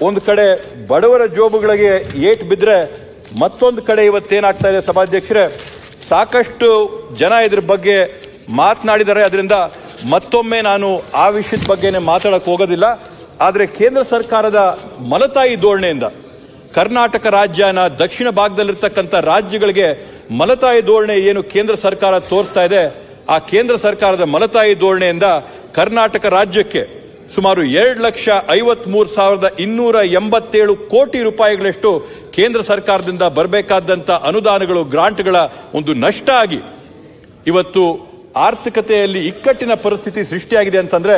ಒಂದು ಕಡೆ ಬಡವರ ಜೋಬುಗಳಿಗೆ ಏಟು ಬಿದ್ರೆ, ಮತ್ತೊಂದು ಕಡೆ ಇವತ್ತೇನಾಗ್ತಾ ಇದೆ ಸಭಾಧ್ಯಕ್ಷರೇ, ಸಾಕಷ್ಟು ಜನ ಇದ್ರ ಬಗ್ಗೆ ಮಾತನಾಡಿದ್ದಾರೆ. ಅದರಿಂದ ಮತ್ತೊಮ್ಮೆ ನಾನು ಆ ವಿಷಯದ ಬಗ್ಗೆನೇ ಮಾತಾಡಕ್ ಹೋಗೋದಿಲ್ಲ. ಆದರೆ ಕೇಂದ್ರ ಸರ್ಕಾರದ ಮಲತಾಯಿ ಧೋರಣೆಯಿಂದ ಕರ್ನಾಟಕ ರಾಜ್ಯನ ದಕ್ಷಿಣ ಭಾಗದಲ್ಲಿರ್ತಕ್ಕಂಥ ರಾಜ್ಯಗಳಿಗೆ ಮಲತಾಯಿ ಧೋರಣೆ ಏನು ಕೇಂದ್ರ ಸರ್ಕಾರ ತೋರಿಸ್ತಾ ಇದೆ, ಆ ಕೇಂದ್ರ ಸರ್ಕಾರದ ಮಲತಾಯಿ ಧೋರಣೆಯಿಂದ ಕರ್ನಾಟಕ ರಾಜ್ಯಕ್ಕೆ ಸುಮಾರು 2,53,287 ಕೋಟಿ ರೂಪಾಯಿಗಳಷ್ಟು ಕೇಂದ್ರ ಸರ್ಕಾರದಿಂದ ಬರಬೇಕಾದಂತ ಅನುದಾನಗಳು, ಗ್ರಾಂಟ್ಗಳ ಒಂದು ನಷ್ಟ ಆಗಿ ಇವತ್ತು ಆರ್ಥಿಕತೆಯಲ್ಲಿ ಇಕ್ಕಟ್ಟಿನ ಪರಿಸ್ಥಿತಿ ಸೃಷ್ಟಿಯಾಗಿದೆ ಅಂತಂದ್ರೆ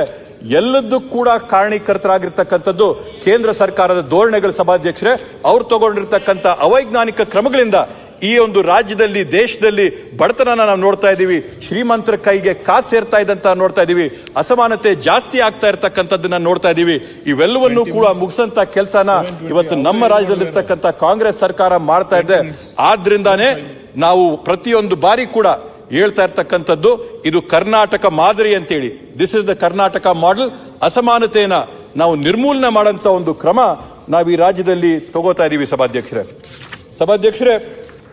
ಎಲ್ಲದೂ ಕೂಡ ಕಾರಣೀಕರ್ತರಾಗಿರ್ತಕ್ಕಂಥದ್ದು ಕೇಂದ್ರ ಸರ್ಕಾರದ ಧೋರಣೆಗಳ ಸಭಾಧ್ಯಕ್ಷರೇ. ಅವ್ರು ತಗೊಂಡಿರ್ತಕ್ಕಂಥ ಅವೈಜ್ಞಾನಿಕ ಕ್ರಮಗಳಿಂದ ಈ ಒಂದು ರಾಜ್ಯದಲ್ಲಿ, ದೇಶದಲ್ಲಿ ಬಡತನ ನಾವು ನೋಡ್ತಾ ಇದ್ದೀವಿ, ಶ್ರೀಮಂತರ ಕೈಗೆ ಕಾಸು ಸೇರ್ತಾ ಇದ್ದಂತ ನೋಡ್ತಾ ಇದೀವಿ, ಅಸಮಾನತೆ ಜಾಸ್ತಿ ಆಗ್ತಾ ಇರತಕ್ಕಂಥದ್ದನ್ನ ನೋಡ್ತಾ ಇದೀವಿ. ಇವೆಲ್ಲವನ್ನೂ ಕೂಡ ಮುಗಿಸಂತ ಕೆಲಸನ ಇವತ್ತು ನಮ್ಮ ರಾಜ್ಯದಲ್ಲಿರ್ತಕ್ಕಂಥ ಕಾಂಗ್ರೆಸ್ ಸರ್ಕಾರ ಮಾಡ್ತಾ ಇದೆ. ಆದ್ರಿಂದಾನೇ ನಾವು ಪ್ರತಿಯೊಂದು ಬಾರಿ ಕೂಡ ಹೇಳ್ತಾ ಇರ್ತಕ್ಕಂಥದ್ದು, ಇದು ಕರ್ನಾಟಕ ಮಾದರಿ ಅಂತೇಳಿ. This is the Karnataka model. ಅಸಮಾನತೆಯನ್ನ ನಾವು ನಿರ್ಮೂಲನೆ ಮಾಡಂತ ಒಂದು ಕ್ರಮ ನಾವು ಈ ರಾಜ್ಯದಲ್ಲಿ ತಗೋತಾ ಇದೀವಿ ಸಭಾಧ್ಯಕ್ಷರೇ.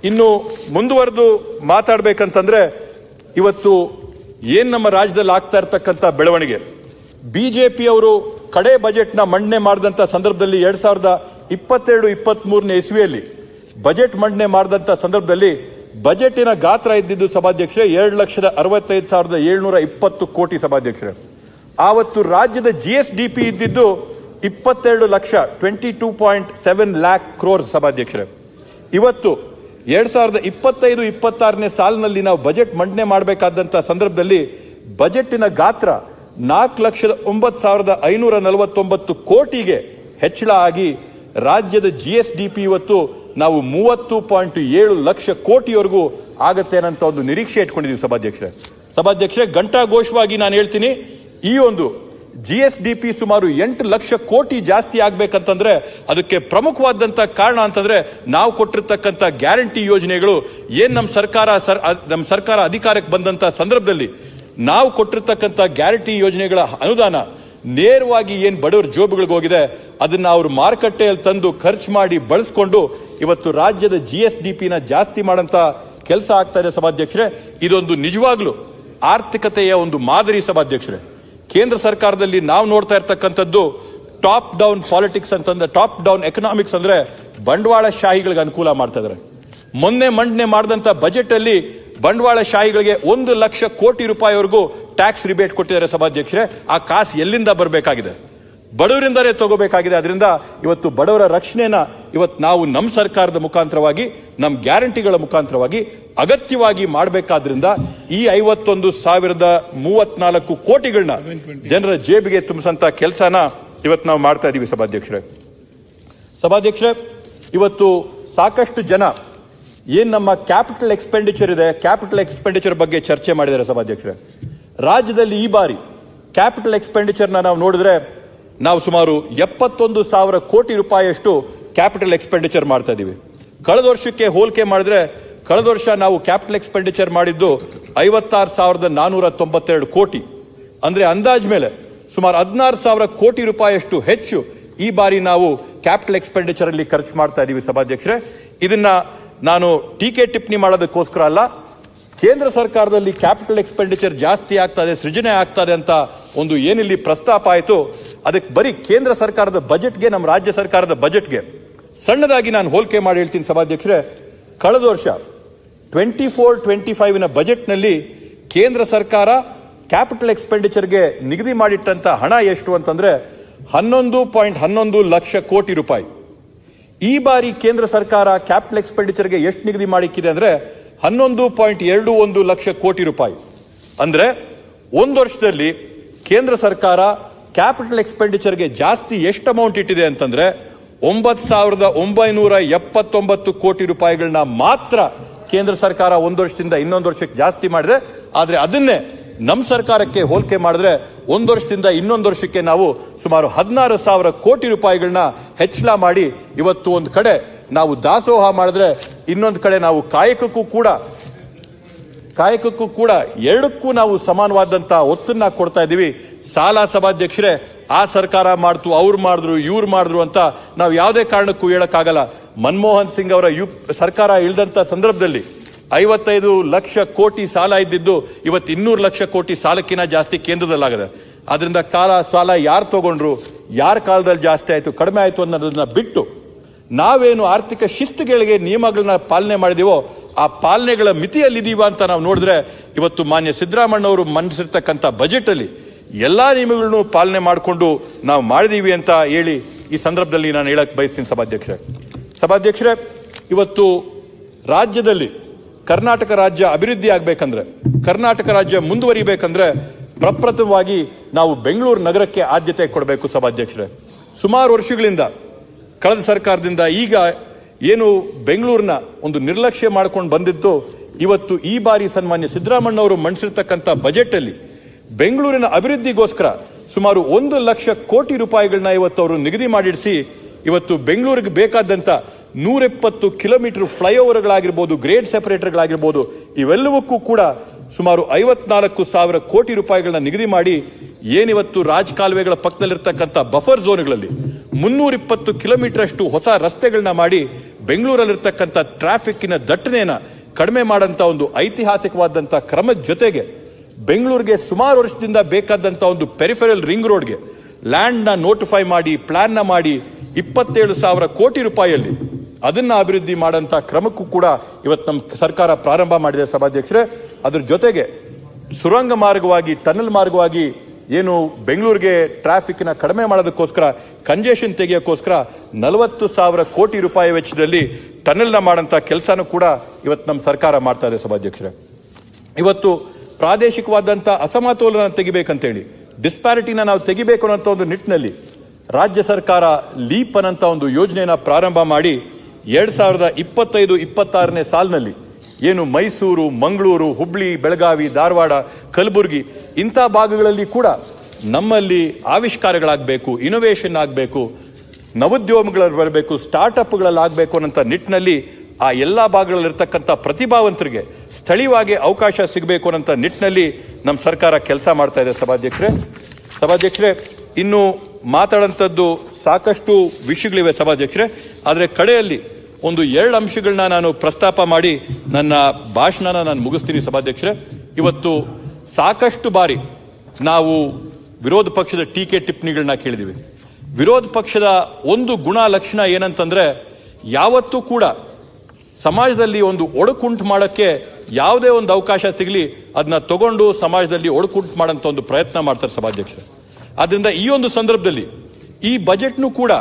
ಇನ್ನು ಮುಂದುವರೆದು ಮಾತಾಡ್ಬೇಕಂತಂದ್ರೆ, ಇವತ್ತು ಏನ್ ನಮ್ಮ ರಾಜ್ಯದಲ್ಲಿ ಆಗ್ತಾ ಇರ್ತಕ್ಕಂಥ ಬೆಳವಣಿಗೆ, ಬಿಜೆಪಿಯವರು ಕಡೆ ಬಜೆಟ್ ನ ಮಂಡನೆ ಮಾಡಿದಂತ ಸಂದರ್ಭದಲ್ಲಿ 2022-23ನೇ ಇಸ್ವಿಯಲ್ಲಿ ಬಜೆಟ್ ಮಂಡನೆ ಮಾಡಿದಂತ ಸಂದರ್ಭದಲ್ಲಿ ಬಜೆಟಿನ ಗಾತ್ರ ಇದ್ದಿದ್ದು ಸಭಾಧ್ಯಕ್ಷರೇ 2,65,720 ಕೋಟಿ ಸಭಾಧ್ಯಕ್ಷರೇ. ಆವತ್ತು ರಾಜ್ಯದ GSDP ಇದ್ದಿದ್ದು 22 ಲಕ್ಷ 22.7 ಲ್ಯಾಕ್ ಕ್ರೋರ್ ಸಭಾಧ್ಯಕ್ಷರೇ. ಇವತ್ತು 2025-26ನೇ ಸಾಲಿನಲ್ಲಿ ನಾವು ಬಜೆಟ್ ಮಂಡನೆ ಮಾಡಬೇಕಾದಂತ ಸಂದರ್ಭದಲ್ಲಿ ಬಜೆಟಿನ ಗಾತ್ರ 4,09,549 ಕೋಟಿಗೆ ಹೆಚ್ಚಳ ಆಗಿ ರಾಜ್ಯದ GSDP ಇವತ್ತು ನಾವು 30.7 ಲಕ್ಷ ಕೋಟಿವರೆಗೂ ಆಗತ್ತೆ ಅನ್ನೋ ಒಂದು ನಿರೀಕ್ಷೆ ಇಟ್ಕೊಂಡಿದ್ದೀವಿ ಸಭಾಧ್ಯಕ್ಷರೇ. ಘಂಟಾಘೋಷವಾಗಿ ನಾನು ಹೇಳ್ತೀನಿ, ಈ ಒಂದು GSDP ಸುಮಾರು 8 ಲಕ್ಷ ಕೋಟಿ ಜಾಸ್ತಿ ಆಗ್ಬೇಕಂತಂದ್ರೆ ಅದಕ್ಕೆ ಪ್ರಮುಖವಾದಂತ ಕಾರಣ ಅಂತಂದ್ರೆ ನಾವು ಕೊಟ್ಟಿರ್ತಕ್ಕಂಥ ಗ್ಯಾರಂಟಿ ಯೋಜನೆಗಳು. ಏನ್ ನಮ್ಮ ಸರ್ಕಾರ ಅಧಿಕಾರಕ್ಕೆ ಬಂದಂತ ಸಂದರ್ಭದಲ್ಲಿ ನಾವು ಕೊಟ್ಟಿರ್ತಕ್ಕಂಥ ಗ್ಯಾರಂಟಿ ಯೋಜನೆಗಳ ಅನುದಾನ ನೇರವಾಗಿ ಏನ್ ಬಡವರ ಜೋಬುಗಳಿಗೆ ಹೋಗಿದೆ, ಅದನ್ನ ಅವರು ಮಾರುಕಟ್ಟೆಯಲ್ಲಿ ತಂದು ಖರ್ಚು ಮಾಡಿ ಬಳಸ್ಕೊಂಡು ಇವತ್ತು ರಾಜ್ಯದ GSDP ನ ಜಾಸ್ತಿ ಮಾಡಂತ ಕೆಲಸ ಆಗ್ತಾ ಇದೆ ಸಭಾಧ್ಯಕ್ಷರೇ. ಇದೊಂದು ನಿಜವಾಗ್ಲೂ ಆರ್ಥಿಕತೆಯ ಒಂದು ಮಾದರಿ ಸಭಾಧ್ಯಕ್ಷರೇ. ಕೇಂದ್ರ ಸರ್ಕಾರದಲ್ಲಿ ನಾವು ನೋಡ್ತಾ ಇರ್ತಕ್ಕಂಥದ್ದು ಟಾಪ್ ಡೌನ್ ಪಾಲಿಟಿಕ್ಸ್ ಅಂತಂದ್ರೆ, ಟಾಪ್ ಡೌನ್ ಎಕನಾಮಿಕ್ಸ್ ಅಂದ್ರೆ ಬಂಡವಾಳ ಶಾಹಿಗಳಿಗೆ ಅನುಕೂಲ ಮಾಡ್ತಾ ಇದ್ದಾರೆ. ಮೊನ್ನೆ ಮಂಡನೆ ಮಾಡಿದಂತ ಬಜೆಟ್ ಅಲ್ಲಿ ಬಂಡವಾಳ ಶಾಹಿಗಳಿಗೆ 1 ಲಕ್ಷ ಕೋಟಿ ರೂಪಾಯಿವರೆಗೂ ಟ್ಯಾಕ್ಸ್ ರಿಬೇಟ್ ಕೊಟ್ಟಿದ್ದಾರೆ ಸಭಾಧ್ಯಕ್ಷರೇ. ಆ ಕಾಸು ಎಲ್ಲಿಂದ ಬರಬೇಕಾಗಿದೆ? ಬಡವರಿಂದಲೇ ತಗೋಬೇಕಾಗಿದೆ. ಅದರಿಂದ ಇವತ್ತು ಬಡವರ ರಕ್ಷಣೆನ ಇವತ್ತು ನಾವು ನಮ್ಮ ಸರ್ಕಾರದ ಮುಖಾಂತರವಾಗಿ, ನಮ್ಮ ಗ್ಯಾರಂಟಿಗಳ ಮುಖಾಂತರವಾಗಿ ಅಗತ್ಯವಾಗಿ ಮಾಡಬೇಕಾದ್ರಿಂದ ಈ 51,034 ಕೋಟಿಗಳನ್ನ ಜನರ ಜೇಬಿಗೆ ತುಂಬಿಸಂತ ಕೆಲಸನ ಇವತ್ತು ನಾವು ಮಾಡ್ತಾ ಇದೀವಿ ಸಭಾಧ್ಯಕ್ಷರೇ. ಇವತ್ತು ಸಾಕಷ್ಟು ಜನ ಏನ್ ನಮ್ಮ ಕ್ಯಾಪಿಟಲ್ ಎಕ್ಸ್ಪೆಂಡಿಚರ್ ಇದೆ, ಕ್ಯಾಪಿಟಲ್ ಎಕ್ಸ್ಪೆಂಡಿಚರ್ ಬಗ್ಗೆ ಚರ್ಚೆ ಮಾಡಿದ್ದಾರೆ ಸಭಾಧ್ಯಕ್ಷರೇ. ರಾಜ್ಯದಲ್ಲಿ ಈ ಬಾರಿ ಕ್ಯಾಪಿಟಲ್ ಎಕ್ಸ್ಪೆಂಡಿಚರ್ನ ನಾವು ನೋಡಿದ್ರೆ ನಾವು ಸುಮಾರು 71,000 ಕೋಟಿ ರೂಪಾಯಿಯಷ್ಟು ಕ್ಯಾಪಿಟಲ್ ಎಕ್ಸ್ಪೆಂಡಿಚರ್ ಮಾಡ್ತಾ ಇದೀವಿ. ಕಳೆದ ವರ್ಷಕ್ಕೆ ಹೋಲಿಕೆ ಮಾಡಿದ್ರೆ ಕಳೆದ ವರ್ಷ ನಾವು ಕ್ಯಾಪಿಟಲ್ ಎಕ್ಸ್ಪೆಂಡಿಚರ್ ಮಾಡಿದ್ದು 56,492 ಕೋಟಿ. ಅಂದ್ರೆ ಅಂದಾಜ್ ಮೇಲೆ ಸುಮಾರು 16,000 ಕೋಟಿ ರೂಪಾಯಿಯಷ್ಟು ಹೆಚ್ಚು ಈ ಬಾರಿ ನಾವು ಕ್ಯಾಪಿಟಲ್ ಎಕ್ಸ್ಪೆಂಡಿಚರ್ ಅಲ್ಲಿ ಖರ್ಚು ಮಾಡ್ತಾ ಇದೀವಿ ಸಭಾಧ್ಯಕ್ಷರೇ. ಇದನ್ನ ನಾನು ಟೀಕೆ ಟಿಪ್ಪಣಿ ಮಾಡೋದಕ್ಕೋಸ್ಕರ ಅಲ್ಲ, ಕೇಂದ್ರ ಸರ್ಕಾರದಲ್ಲಿ ಕ್ಯಾಪಿಟಲ್ ಎಕ್ಸ್ಪೆಂಡಿಚರ್ ಜಾಸ್ತಿ ಆಗ್ತದೆ, ಸೃಜನೆ ಆಗ್ತದೆ ಅಂತ ಒಂದು ಏನಿಲ್ಲಿ ಪ್ರಸ್ತಾಪ ಆಯಿತು, ಅದಕ್ಕೆ ಬರೀ ಕೇಂದ್ರ ಸರ್ಕಾರದ ಬಜೆಟ್ಗೆ, ನಮ್ಮ ರಾಜ್ಯ ಸರ್ಕಾರದ ಬಜೆಟ್ಗೆ ಸಣ್ಣದಾಗಿ ನಾನು ಹೋಲಿಕೆ ಮಾಡಿ ಹೇಳ್ತೀನಿ ಸಭಾಧ್ಯಕ್ಷರೇ. ಕಳೆದ ವರ್ಷ 24-25 ಬಜೆಟ್ನಲ್ಲಿ ಕೇಂದ್ರ ಸರ್ಕಾರ ಕ್ಯಾಪಿಟಲ್ ಎಕ್ಸ್ಪೆಂಡಿಚರ್ಗೆ ನಿಗದಿ ಮಾಡಿಟ್ಟಂತ ಹಣ ಎಷ್ಟು ಅಂತಂದ್ರೆ 11.11 ಲಕ್ಷ ಕೋಟಿ ರೂಪಾಯಿ. ಈ ಬಾರಿ ಕೇಂದ್ರ ಸರ್ಕಾರ ಕ್ಯಾಪಿಟಲ್ ಎಕ್ಸ್ಪೆಂಡಿಚರ್ಗೆ ಎಷ್ಟು ನಿಗದಿ ಮಾಡಿಕ್ಕಿದೆ ಅಂದ್ರೆ 11.21 ಲಕ್ಷ ಕೋಟಿ ರೂಪಾಯಿ. ಅಂದ್ರೆ ಒಂದು ವರ್ಷದಲ್ಲಿ ಕೇಂದ್ರ ಸರ್ಕಾರ ಕ್ಯಾಪಿಟಲ್ ಎಕ್ಸ್ಪೆಂಡಿಚರ್ಗೆ ಜಾಸ್ತಿ ಎಷ್ಟು ಅಮೌಂಟ್ ಇಟ್ಟಿದೆ ಅಂತಂದ್ರೆ 9,979 ಕೋಟಿ ರೂಪಾಯಿಗಳನ್ನ ಮಾತ್ರ ಕೇಂದ್ರ ಸರ್ಕಾರ ಒಂದು ವರ್ಷದಿಂದ ಇನ್ನೊಂದು ವರ್ಷಕ್ಕೆ ಜಾಸ್ತಿ ಮಾಡಿದೆ. ಆದ್ರೆ ಅದನ್ನೇ ನಮ್ಮ ಸರ್ಕಾರಕ್ಕೆ ಹೋಲಿಕೆ ಮಾಡಿದ್ರೆ ಒಂದು ವರ್ಷದಿಂದ ಇನ್ನೊಂದು ವರ್ಷಕ್ಕೆ ನಾವು ಸುಮಾರು 16,000 ಕೋಟಿ ರೂಪಾಯಿಗಳನ್ನ ಹೆಚ್ಚಳ ಮಾಡಿ ಇವತ್ತು ಒಂದು ಕಡೆ ನಾವು ದಾಸೋಹ ಮಾಡಿದ್ರೆ ಇನ್ನೊಂದು ಕಡೆ ನಾವು ಕಾಯಕಕ್ಕೂ ಕೂಡ ಎರಡಕ್ಕೂ ನಾವು ಸಮಾನವಾದಂತ ಒತ್ತನ್ನ ಕೊಡ್ತಾ ಇದೀವಿ. ಸಾಲ ಸಭಾಧ್ಯಕ್ಷರೇ ಆ ಸರ್ಕಾರ ಮಾಡ್ತು, ಅವ್ರು ಮಾಡಿದ್ರು, ಇವ್ರು ಮಾಡಿದ್ರು ಅಂತ ನಾವು ಯಾವುದೇ ಕಾರಣಕ್ಕೂ ಹೇಳಕ್ಕಾಗಲ್ಲ. ಮನಮೋಹನ್ ಸಿಂಗ್ ಅವರ ಸರ್ಕಾರ ಇಳಿದಂತ ಸಂದರ್ಭದಲ್ಲಿ 55 ಲಕ್ಷ ಕೋಟಿ ಸಾಲ ಇದ್ದಿದ್ದು ಇವತ್ತು 200 ಲಕ್ಷ ಕೋಟಿ ಸಾಲಕ್ಕಿಂತ ಜಾಸ್ತಿ ಕೇಂದ್ರದಲ್ಲಾಗಿದೆ. ಆದ್ರಿಂದ ಸಾಲ ಯಾರು ತಗೊಂಡ್ರು, ಯಾರ ಕಾಲದಲ್ಲಿ ಜಾಸ್ತಿ ಆಯ್ತು, ಕಡಿಮೆ ಆಯ್ತು ಅನ್ನೋದನ್ನ ಬಿಟ್ಟು ನಾವೇನು ಆರ್ಥಿಕ ಶಿಸ್ತುಗಳಿಗೆ ನಿಯಮಗಳನ್ನ ಪಾಲನೆ ಮಾಡಿದೀವೋ ಆ ಪಾಲನೆಗಳ ಮಿತಿಯಲ್ಲಿದ್ದೀವ ಅಂತ ನಾವು ನೋಡಿದ್ರೆ ಇವತ್ತು ಮಾನ್ಯ ಸಿದ್ದರಾಮಣ್ಣವರು ಮಂಡಿಸಿರ್ತಕ್ಕಂಥ ಬಜೆಟ್ ಅಲ್ಲಿ ಎಲ್ಲಾ ನಿಯಮಗಳನ್ನು ಪಾಲನೆ ಮಾಡಿಕೊಂಡು ನಾವು ಮಾಡಿದೀವಿ ಅಂತ ಹೇಳಿ ಈ ಸಂದರ್ಭದಲ್ಲಿ ನಾನು ಹೇಳಕ್ ಬಯಸ್ತೀನಿ ಸಭಾಧ್ಯಕ್ಷರೇ. ಇವತ್ತು ರಾಜ್ಯದಲ್ಲಿ ಕರ್ನಾಟಕ ರಾಜ್ಯ ಅಭಿವೃದ್ಧಿ ಆಗ್ಬೇಕಂದ್ರೆ, ಕರ್ನಾಟಕ ರಾಜ್ಯ ಮುಂದುವರಿಬೇಕಂದ್ರೆ ಪ್ರಪ್ರಥಮವಾಗಿ ನಾವು ಬೆಂಗಳೂರು ನಗರಕ್ಕೆ ಆದ್ಯತೆ ಕೊಡಬೇಕು ಸಭಾಧ್ಯಕ್ಷರೇ. ಸುಮಾರು ವರ್ಷಗಳಿಂದ ಕಳೆದ ಸರ್ಕಾರದಿಂದ ಈಗ ಏನು ಬೆಂಗಳೂರಿನ ಒಂದು ನಿರ್ಲಕ್ಷ್ಯ ಮಾಡ್ಕೊಂಡು ಬಂದಿದ್ದು, ಇವತ್ತು ಈ ಬಾರಿ ಸನ್ಮಾನ್ಯ ಸಿದ್ದರಾಮಣ್ಣವರು ಮಂಡಿಸಿರ್ತಕ್ಕಂಥ ಬಜೆಟ್ ಅಲ್ಲಿ ಬೆಂಗಳೂರಿನ ಅಭಿವೃದ್ಧಿಗೋಸ್ಕರ ಸುಮಾರು 1 ಲಕ್ಷ ಕೋಟಿ ರೂಪಾಯಿಗಳನ್ನ ಇವತ್ತು ಅವರು ನಿಗದಿ ಮಾಡಿಡಿಸಿ ಇವತ್ತು ಬೆಂಗಳೂರಿಗೆ ಬೇಕಾದಂತ 170 ಕಿಲೋಮೀಟರ್ ಫ್ಲೈಓವರ್ಗಳಾಗಿರ್ಬೋದು, ಗ್ರೇಡ್ ಸೆಪರೇಟರ್ಗಳಾಗಿರ್ಬೋದು, ಇವೆಲ್ಲವಕ್ಕೂ ಕೂಡ ಸುಮಾರು 54,000 ಕೋಟಿ ರೂಪಾಯಿಗಳನ್ನ ನಿಗದಿ ಮಾಡಿ ಏನಿವತ್ತು ರಾಜಕಾಲುವೆಗಳ ಪಕ್ಕದಲ್ಲಿರ್ತಕ್ಕಂಥ ಬಫರ್ ಝೋನ್ಗಳಲ್ಲಿ 320 ಕಿಲೋಮೀಟರ್ ಅಷ್ಟು ಹೊಸ ರಸ್ತೆಗಳನ್ನ ಮಾಡಿ ಬೆಂಗಳೂರಲ್ಲಿರ್ತಕ್ಕಂಥ ಟ್ರಾಫಿಕ್ನ ದಟ್ಟಣೆಯನ್ನ ಕಡಿಮೆ ಮಾಡಂತ ಒಂದು ಐತಿಹಾಸಿಕವಾದಂತಹ ಕ್ರಮದ ಜೊತೆಗೆ ಬೆಂಗಳೂರಿಗೆ ಸುಮಾರು ವರ್ಷದಿಂದ ಬೇಕಾದಂತ ಒಂದು ಪೆರಿಫೆರಲ್ ರಿಂಗ್ ರೋಡ್ಗೆ ಲ್ಯಾಂಡ್ ನ ನೋಟಿಫೈ ಮಾಡಿ ಪ್ಲಾನ್ ನ ಮಾಡಿ 27,000 ಕೋಟಿ ರೂಪಾಯಿಯಲ್ಲಿ ಅದನ್ನ ಅಭಿವೃದ್ಧಿ ಮಾಡಂತ ಕ್ರಮಕ್ಕೂ ಕೂಡ ಇವತ್ತು ನಮ್ಮ ಸರ್ಕಾರ ಪ್ರಾರಂಭ ಮಾಡಿದೆ ಸಭಾಧ್ಯಕ್ಷರೇ. ಅದ್ರ ಜೊತೆಗೆ ಸುರಂಗ ಮಾರ್ಗವಾಗಿ, ಟನಲ್ ಮಾರ್ಗವಾಗಿ ಏನು ಬೆಂಗಳೂರಿಗೆ ಟ್ರಾಫಿಕ್ ನ ಕಡಿಮೆ ಮಾಡೋದಕ್ಕೋಸ್ಕರ, ಕಂಜೆಷನ್ ತೆಗೆಯೋಕ್ಕೋಸ್ಕರ 40,000 ಕೋಟಿ ರೂಪಾಯಿ ವೆಚ್ಚದಲ್ಲಿ ಟನಲ್ ನ ಮಾಡಂತ ಕೆಲಸನೂ ಕೂಡ ಇವತ್ತು ನಮ್ಮ ಸರ್ಕಾರ ಮಾಡ್ತಾ ಇದೆ ಸಭಾಧ್ಯಕ್ಷರೇ. ಇವತ್ತು ಪ್ರಾದೇಶಿಕವಾದಂತ ಅಸಮತೋಲನ ತೆಗಿಬೇಕಂತೇಳಿ, ಡಿಸ್ಪ್ಯಾರಿಟಿನ ನಾವು ತೆಗಿಬೇಕು ಅನ್ನೋ ಒಂದು ನಿಟ್ಟಿನಲ್ಲಿ ರಾಜ್ಯ ಸರ್ಕಾರ ಲೀಪ್ ಅನ್ನಂತ ಒಂದು ಯೋಜನೆಯನ್ನ ಪ್ರಾರಂಭ ಮಾಡಿ 2025-26ನೇ ಸಾಲಿನಲ್ಲಿ ಏನು ಮೈಸೂರು, ಮಂಗಳೂರು, ಹುಬ್ಳಿ, ಬೆಳಗಾವಿ, ಧಾರವಾಡ, ಕಲಬುರಗಿ ಇಂಥ ಭಾಗಗಳಲ್ಲಿ ಕೂಡ ನಮ್ಮಲ್ಲಿ ಆವಿಷ್ಕಾರಗಳಾಗಬೇಕು, ಇನೋವೇಷನ್ ಆಗಬೇಕು, ನವೋದ್ಯಮಗಳಲ್ಲಿ ಬರಬೇಕು, ಸ್ಟಾರ್ಟ್ಅಪ್ಗಳಲ್ಲಿ ಆಗಬೇಕು ಅನ್ನೋ ನಿಟ್ಟಿನಲ್ಲಿ ಆ ಎಲ್ಲಾ ಭಾಗಗಳಲ್ಲಿರ್ತಕ್ಕಂಥ ಪ್ರತಿಭಾವಂತರಿಗೆ ಸ್ಥಳೀಯವಾಗಿ ಅವಕಾಶ ಸಿಗಬೇಕು ಅನ್ನೋ ನಿಟ್ಟಿನಲ್ಲಿ ನಮ್ಮ ಸರ್ಕಾರ ಕೆಲಸ ಮಾಡ್ತಾ ಇದೆ ಸಭಾಧ್ಯಕ್ಷರೇ. ಇನ್ನು ಮಾತಾಡಂತದ್ದು ಸಾಕಷ್ಟು ವಿಷಯಗಳಿವೆ ಸಭಾಧ್ಯಕ್ಷರೇ. ಆದರೆ ಕಡೆಯಲ್ಲಿ ಒಂದು 2 ಅಂಶಗಳನ್ನ ನಾನು ಪ್ರಸ್ತಾಪ ಮಾಡಿ ನನ್ನ ಭಾಷಣನ ನಾನು ಮುಗಿಸ್ತೀನಿ ಸಭಾಧ್ಯಕ್ಷರೇ. ಇವತ್ತು ಸಾಕಷ್ಟು ಬಾರಿ ನಾವು ವಿರೋಧ ಪಕ್ಷದ ಟೀಕೆ ಟಿಪ್ಪಣಿಗಳನ್ನ ಕೇಳಿದೀವಿ. ವಿರೋಧ ಪಕ್ಷದ ಒಂದು ಗುಣ ಲಕ್ಷಣ ಏನಂತಂದ್ರೆ ಯಾವತ್ತೂ ಕೂಡ ಸಮಾಜದಲ್ಲಿ ಒಂದು ಒಡಕುಂಟು ಮಾಡಕ್ಕೆ ಯಾವುದೇ ಒಂದು ಅವಕಾಶ ಸಿಗಲಿ ಅದನ್ನ ತಗೊಂಡು ಸಮಾಜದಲ್ಲಿ ಒಡಕುಂಟು ಮಾಡೋಂಥ ಒಂದು ಪ್ರಯತ್ನ ಮಾಡ್ತಾರೆ ಸಭಾಧ್ಯಕ್ಷರೇ. ಆದ್ರಿಂದ ಈ ಒಂದು ಸಂದರ್ಭದಲ್ಲಿ ಈ ಬಜೆಟ್ನು ಕೂಡ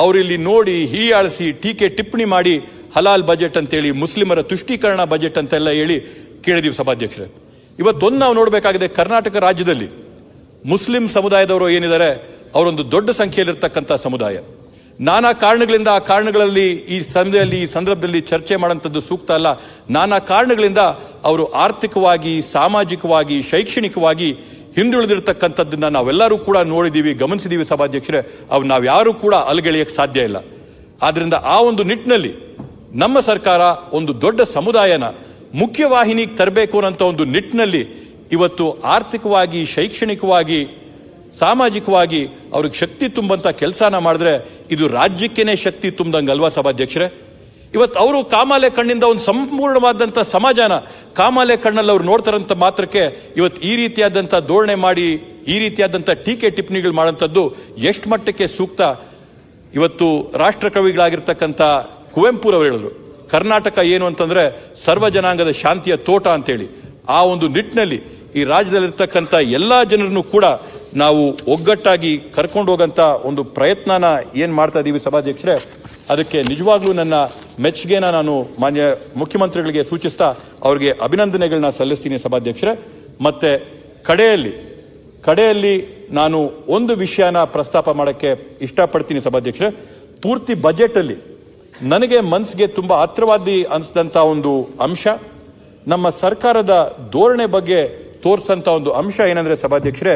ಅವರಿಲ್ಲಿ ನೋಡಿ ಹೀಯಾಳಿಸಿ ಟೀಕೆ ಟಿಪ್ಪಣಿ ಮಾಡಿ ಹಲಾಲ್ ಬಜೆಟ್ ಅಂತೇಳಿ ಮುಸ್ಲಿಮರ ತುಷ್ಟೀಕರಣ ಬಜೆಟ್ ಅಂತೆಲ್ಲ ಹೇಳಿ ಕೇಳಿದೀವಿ ಸಭಾಧ್ಯಕ್ಷರೇ. ಇವತ್ತೊಂದು ನಾವು ನೋಡಬೇಕಾಗಿದೆ, ಕರ್ನಾಟಕ ರಾಜ್ಯದಲ್ಲಿ ಮುಸ್ಲಿಂ ಸಮುದಾಯದವರು ಏನಿದ್ದಾರೆ ಅವರೊಂದು ದೊಡ್ಡ ಸಂಖ್ಯೆಯಲ್ಲಿರ್ತಕ್ಕಂಥ ಸಮುದಾಯ. ನಾನಾ ಕಾರಣಗಳಿಂದ ಆ ಕಾರಣಗಳಲ್ಲಿ ಈ ಸಂದರ್ಭದಲ್ಲಿ ಚರ್ಚೆ ಮಾಡುವಂಥದ್ದು ಸೂಕ್ತ ಅಲ್ಲ. ನಾನಾ ಕಾರಣಗಳಿಂದ ಅವರು ಆರ್ಥಿಕವಾಗಿ, ಸಾಮಾಜಿಕವಾಗಿ, ಶೈಕ್ಷಣಿಕವಾಗಿ ಹಿಂದುಳಿದಿರ್ತಕ್ಕಂಥದ್ದನ್ನ ನಾವೆಲ್ಲರೂ ಕೂಡ ನೋಡಿದೀವಿ, ಗಮನಿಸಿದೀವಿ ಸಭಾಧ್ಯಕ್ಷರೇ. ಅವು ನಾವ್ಯಾರೂ ಕೂಡ ಅಲಗೆಳೆಯಕ್ಕೆ ಸಾಧ್ಯ ಇಲ್ಲ. ಆದ್ರಿಂದ ಆ ಒಂದು ನಿಟ್ಟಿನಲ್ಲಿ ನಮ್ಮ ಸರ್ಕಾರ ಒಂದು ದೊಡ್ಡ ಸಮುದಾಯನ ಮುಖ್ಯವಾಹಿನಿಗೆ ತರಬೇಕು ಅನ್ನೋ ಒಂದು ನಿಟ್ಟಿನಲ್ಲಿ ಇವತ್ತು ಆರ್ಥಿಕವಾಗಿ, ಶೈಕ್ಷಣಿಕವಾಗಿ, ಸಾಮಾಜಿಕವಾಗಿ ಅವ್ರಿಗೆ ಶಕ್ತಿ ತುಂಬಂತ ಕೆಲಸನ ಮಾಡಿದ್ರೆ ಇದು ರಾಜ್ಯಕ್ಕೇನೆ ಶಕ್ತಿ ತುಂಬದಂಗಲ್ವಾ ಸಭಾಧ್ಯಕ್ಷರೇ? ಇವತ್ತು ಅವರು ಕಾಮಾಲೆ ಕಣ್ಣಿಂದ ಒಂದು ಸಂಪೂರ್ಣವಾದಂಥ ಸಮಾಜನ ಕಾಮಾಲೆ ಕಣ್ಣಲ್ಲಿ ಅವ್ರು ನೋಡ್ತಾರಂತ ಮಾತ್ರಕ್ಕೆ ಇವತ್ತು ಈ ರೀತಿಯಾದಂಥ ಧೋರಣೆ ಮಾಡಿ, ಈ ರೀತಿಯಾದಂಥ ಟೀಕೆ ಟಿಪ್ಪಣಿಗಳು ಮಾಡೋಂಥದ್ದು ಎಷ್ಟು ಮಟ್ಟಕ್ಕೆ ಸೂಕ್ತ? ಇವತ್ತು ರಾಷ್ಟ್ರಕವಿಗಳಾಗಿರ್ತಕ್ಕಂಥ ಕುವೆಂಪುರವರು ಹೇಳಿದ್ರು, ಕರ್ನಾಟಕ ಏನು ಅಂತಂದ್ರೆ ಸರ್ವ ಜನಾಂಗದ ಶಾಂತಿಯ ತೋಟ ಅಂತೇಳಿ. ಆ ಒಂದು ನಿಟ್ಟಿನಲ್ಲಿ ಈ ರಾಜ್ಯದಲ್ಲಿರ್ತಕ್ಕಂಥ ಎಲ್ಲಾ ಜನರನ್ನು ಕೂಡ ನಾವು ಒಗ್ಗಟ್ಟಾಗಿ ಕರ್ಕೊಂಡು ಹೋಗಂತ ಒಂದು ಪ್ರಯತ್ನನ ಏನ್ ಮಾಡ್ತಾ ಇದೀವಿ ಸಭಾಧ್ಯಕ್ಷರೇ, ಅದಕ್ಕೆ ನಿಜವಾಗ್ಲೂ ನನ್ನ ಮೆಚ್ಚುಗೆನ ನಾನು ಮಾನ್ಯ ಮುಖ್ಯಮಂತ್ರಿಗಳಿಗೆ ಸೂಚಿಸ್ತಾ ಅವರಿಗೆ ಅಭಿನಂದನೆಗಳನ್ನ ಸಲ್ಲಿಸ್ತೀನಿ ಸಭಾಧ್ಯಕ್ಷರೇ. ಮತ್ತೆ ಕಡೆಯಲ್ಲಿ ನಾನು ಒಂದು ವಿಷಯನ ಪ್ರಸ್ತಾಪ ಮಾಡಕ್ಕೆ ಇಷ್ಟಪಡ್ತೀನಿ ಸಭಾಧ್ಯಕ್ಷರೇ. ಪೂರ್ತಿ ಬಜೆಟ್ ಅಲ್ಲಿ ನನಗೆ ಮನಸ್ಸಿಗೆ ತುಂಬಾ ಹತ್ರವಾದಿ ಅನಿಸಿದಂತ ಒಂದು ಅಂಶ, ನಮ್ಮ ಸರ್ಕಾರದ ಧೋರಣೆ ಬಗ್ಗೆ ತೋರಿಸಂತ ಒಂದು ಅಂಶ ಏನಂದ್ರೆ ಸಭಾಧ್ಯಕ್ಷರೇ,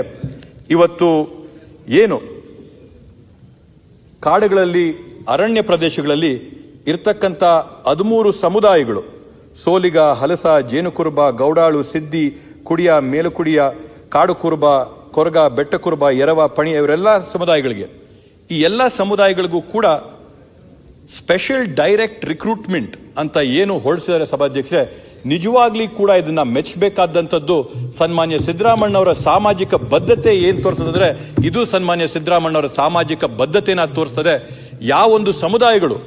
ಇವತ್ತು ಏನು ಕಾಡುಗಳಲ್ಲಿ, ಅರಣ್ಯ ಪ್ರದೇಶಗಳಲ್ಲಿ ಇರ್ತಕ್ಕಂಥ 13 ಸಮುದಾಯಗಳು, ಸೋಲಿಗ, ಹಲಸ, ಜೇನುಕುರುಬ, ಗೌಡಾಳು, ಸಿದ್ದಿ, ಕುಡಿಯ, ಮೇಲುಕುಡಿಯ, ಕಾಡು ಕುರುಬ, ಕೊರಗ, ಬೆಟ್ಟ ಕುರುಬ, ಎರವ, ಪಣಿ, ಇವರೆಲ್ಲ ಸಮುದಾಯಗಳಿಗೆ, ಈ ಎಲ್ಲ ಸಮುದಾಯಗಳಿಗೂ ಕೂಡ ಸ್ಪೆಷಲ್ ಡೈರೆಕ್ಟ್ ರಿಕ್ರೂಟ್ಮೆಂಟ್ ಅಂತ ಏನು ಹೊರಡಿಸಿದ್ದಾರೆ ಸಭಾಧ್ಯಕ್ಷರೇ, ನಿಜವಾಗ್ಲಿ ಕೂಡ ಇದನ್ನ ಮೆಚ್ಚಬೇಕಾದಂಥದ್ದು. ಸನ್ಮಾನ್ಯ ಸಿದ್ದರಾಮಣ್ಣವರ ಸಾಮಾಜಿಕ ಬದ್ಧತೆ ಏನ್ ತೋರಿಸ್ತದೆ, ಇದು ಸನ್ಮಾನ್ಯ ಸಿದ್ದರಾಮಣ್ಣವರ ಸಾಮಾಜಿಕ ಬದ್ಧತೆನ ತೋರಿಸ್ತದೆ. ಯಾವೊಂದು ಸಮುದಾಯಗಳು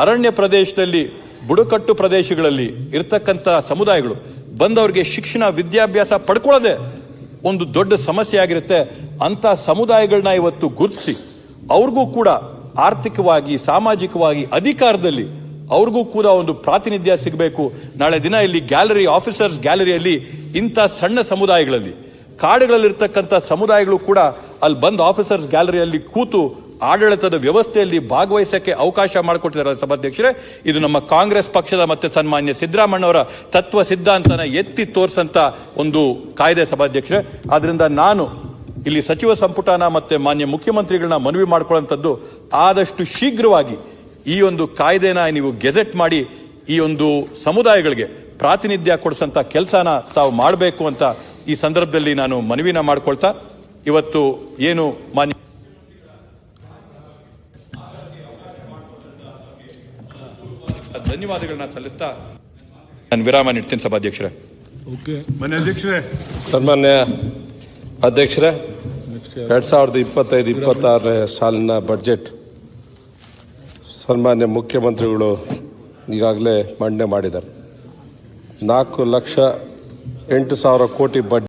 ಅರಣ್ಯ ಪ್ರದೇಶದಲ್ಲಿ, ಬುಡಕಟ್ಟು ಪ್ರದೇಶಗಳಲ್ಲಿ ಇರ್ತಕ್ಕಂಥ ಸಮುದಾಯಗಳು ಬಂದವರಿಗೆ ಶಿಕ್ಷಣ, ವಿದ್ಯಾಭ್ಯಾಸ ಪಡ್ಕೊಳ್ಳೋದೆ ಒಂದು ದೊಡ್ಡ ಸಮಸ್ಯೆ ಆಗಿರುತ್ತೆ. ಅಂತ ಸಮುದಾಯಗಳನ್ನ ಇವತ್ತು ಗುರುತಿಸಿ ಅವ್ರಿಗೂ ಕೂಡ ಆರ್ಥಿಕವಾಗಿ, ಸಾಮಾಜಿಕವಾಗಿ, ಅಧಿಕಾರದಲ್ಲಿ ಅವ್ರಿಗೂ ಕೂಡ ಒಂದು ಪ್ರಾತಿನಿಧ್ಯ ಸಿಗಬೇಕು. ನಾಳೆ ದಿನ ಇಲ್ಲಿ ಗ್ಯಾಲರಿ, ಆಫೀಸರ್ಸ್ ಗ್ಯಾಲರಿಯಲ್ಲಿ ಇಂಥ ಸಣ್ಣ ಸಮುದಾಯಗಳಲ್ಲಿ, ಕಾಡುಗಳಲ್ಲಿರ್ತಕ್ಕಂಥ ಸಮುದಾಯಗಳು ಕೂಡ ಅಲ್ಲಿ ಬಂದು ಆಫೀಸರ್ಸ್ ಗ್ಯಾಲರಿಯಲ್ಲಿ ಕೂತು ಆಡಳಿತದ ವ್ಯವಸ್ಥೆಯಲ್ಲಿ ಭಾಗವಹಿಸಕ್ಕೆ ಅವಕಾಶ ಮಾಡಿಕೊಟ್ಟಿದ್ದಾರೆ ಸಭಾಧ್ಯಕ್ಷರೇ. ಇದು ನಮ್ಮ ಕಾಂಗ್ರೆಸ್ ಪಕ್ಷದ ಮತ್ತೆ ಸನ್ಮಾನ್ಯ ಸಿದ್ದರಾಮಣ್ಣವರ ತತ್ವ ಸಿದ್ಧಾಂತನ ಎತ್ತಿ ತೋರಿಸಂತ ಒಂದು ಕಾಯ್ದೆ ಸಭಾಧ್ಯಕ್ಷರೇ. ಆದ್ರಿಂದ ನಾನು ಇಲ್ಲಿ ಸಚಿವ ಸಂಪುಟನ ಮತ್ತೆ ಮಾನ್ಯ ಮುಖ್ಯಮಂತ್ರಿಗಳನ್ನ ಮನವಿ ಮಾಡ್ಕೊಳ್ಳುವಂಥದ್ದು, ಆದಷ್ಟು ಶೀಘ್ರವಾಗಿ ಈ ಒಂದು ಕಾಯ್ದೆನ ನೀವು ಗೆಜೆಟ್ ಮಾಡಿ ಈ ಒಂದು ಸಮುದಾಯಗಳಿಗೆ ಪ್ರಾತಿನಿಧ್ಯ ಕೊಡಿಸಂತ ಕೆಲಸನ ತಾವು ಮಾಡಬೇಕು ಅಂತ ಈ ಸಂದರ್ಭದಲ್ಲಿ ನಾನು ಮನವಿನ ಮಾಡ್ಕೊಳ್ತಾ, ಇವತ್ತು ಏನು ಮಾನ್ಯ ಧನ್ಯವಾದಗಳನ್ನ ಸಲ್ಲಿಸ್ತಾ ನಾನು ವಿರಾಮ ನೀಡ್ತೀನಿ ಸಭಾಧ್ಯಕ್ಷರೇ. ಸನ್ಮಾನ್ಯ ಅಧ್ಯಕ್ಷರೇ, 2025-26 ಸಾಲಿನ ಬಜೆಟ್ ಸನ್ಮಾನ್ಯ ಮುಖ್ಯಮಂತ್ರಿಗಳು ಈಗಾಗಲೇ ಮಂಡನೆ ಮಾಡಿದ್ದಾರೆ. 4,08,000 ಕೋಟಿ ಬಡ್ಜೆಟ್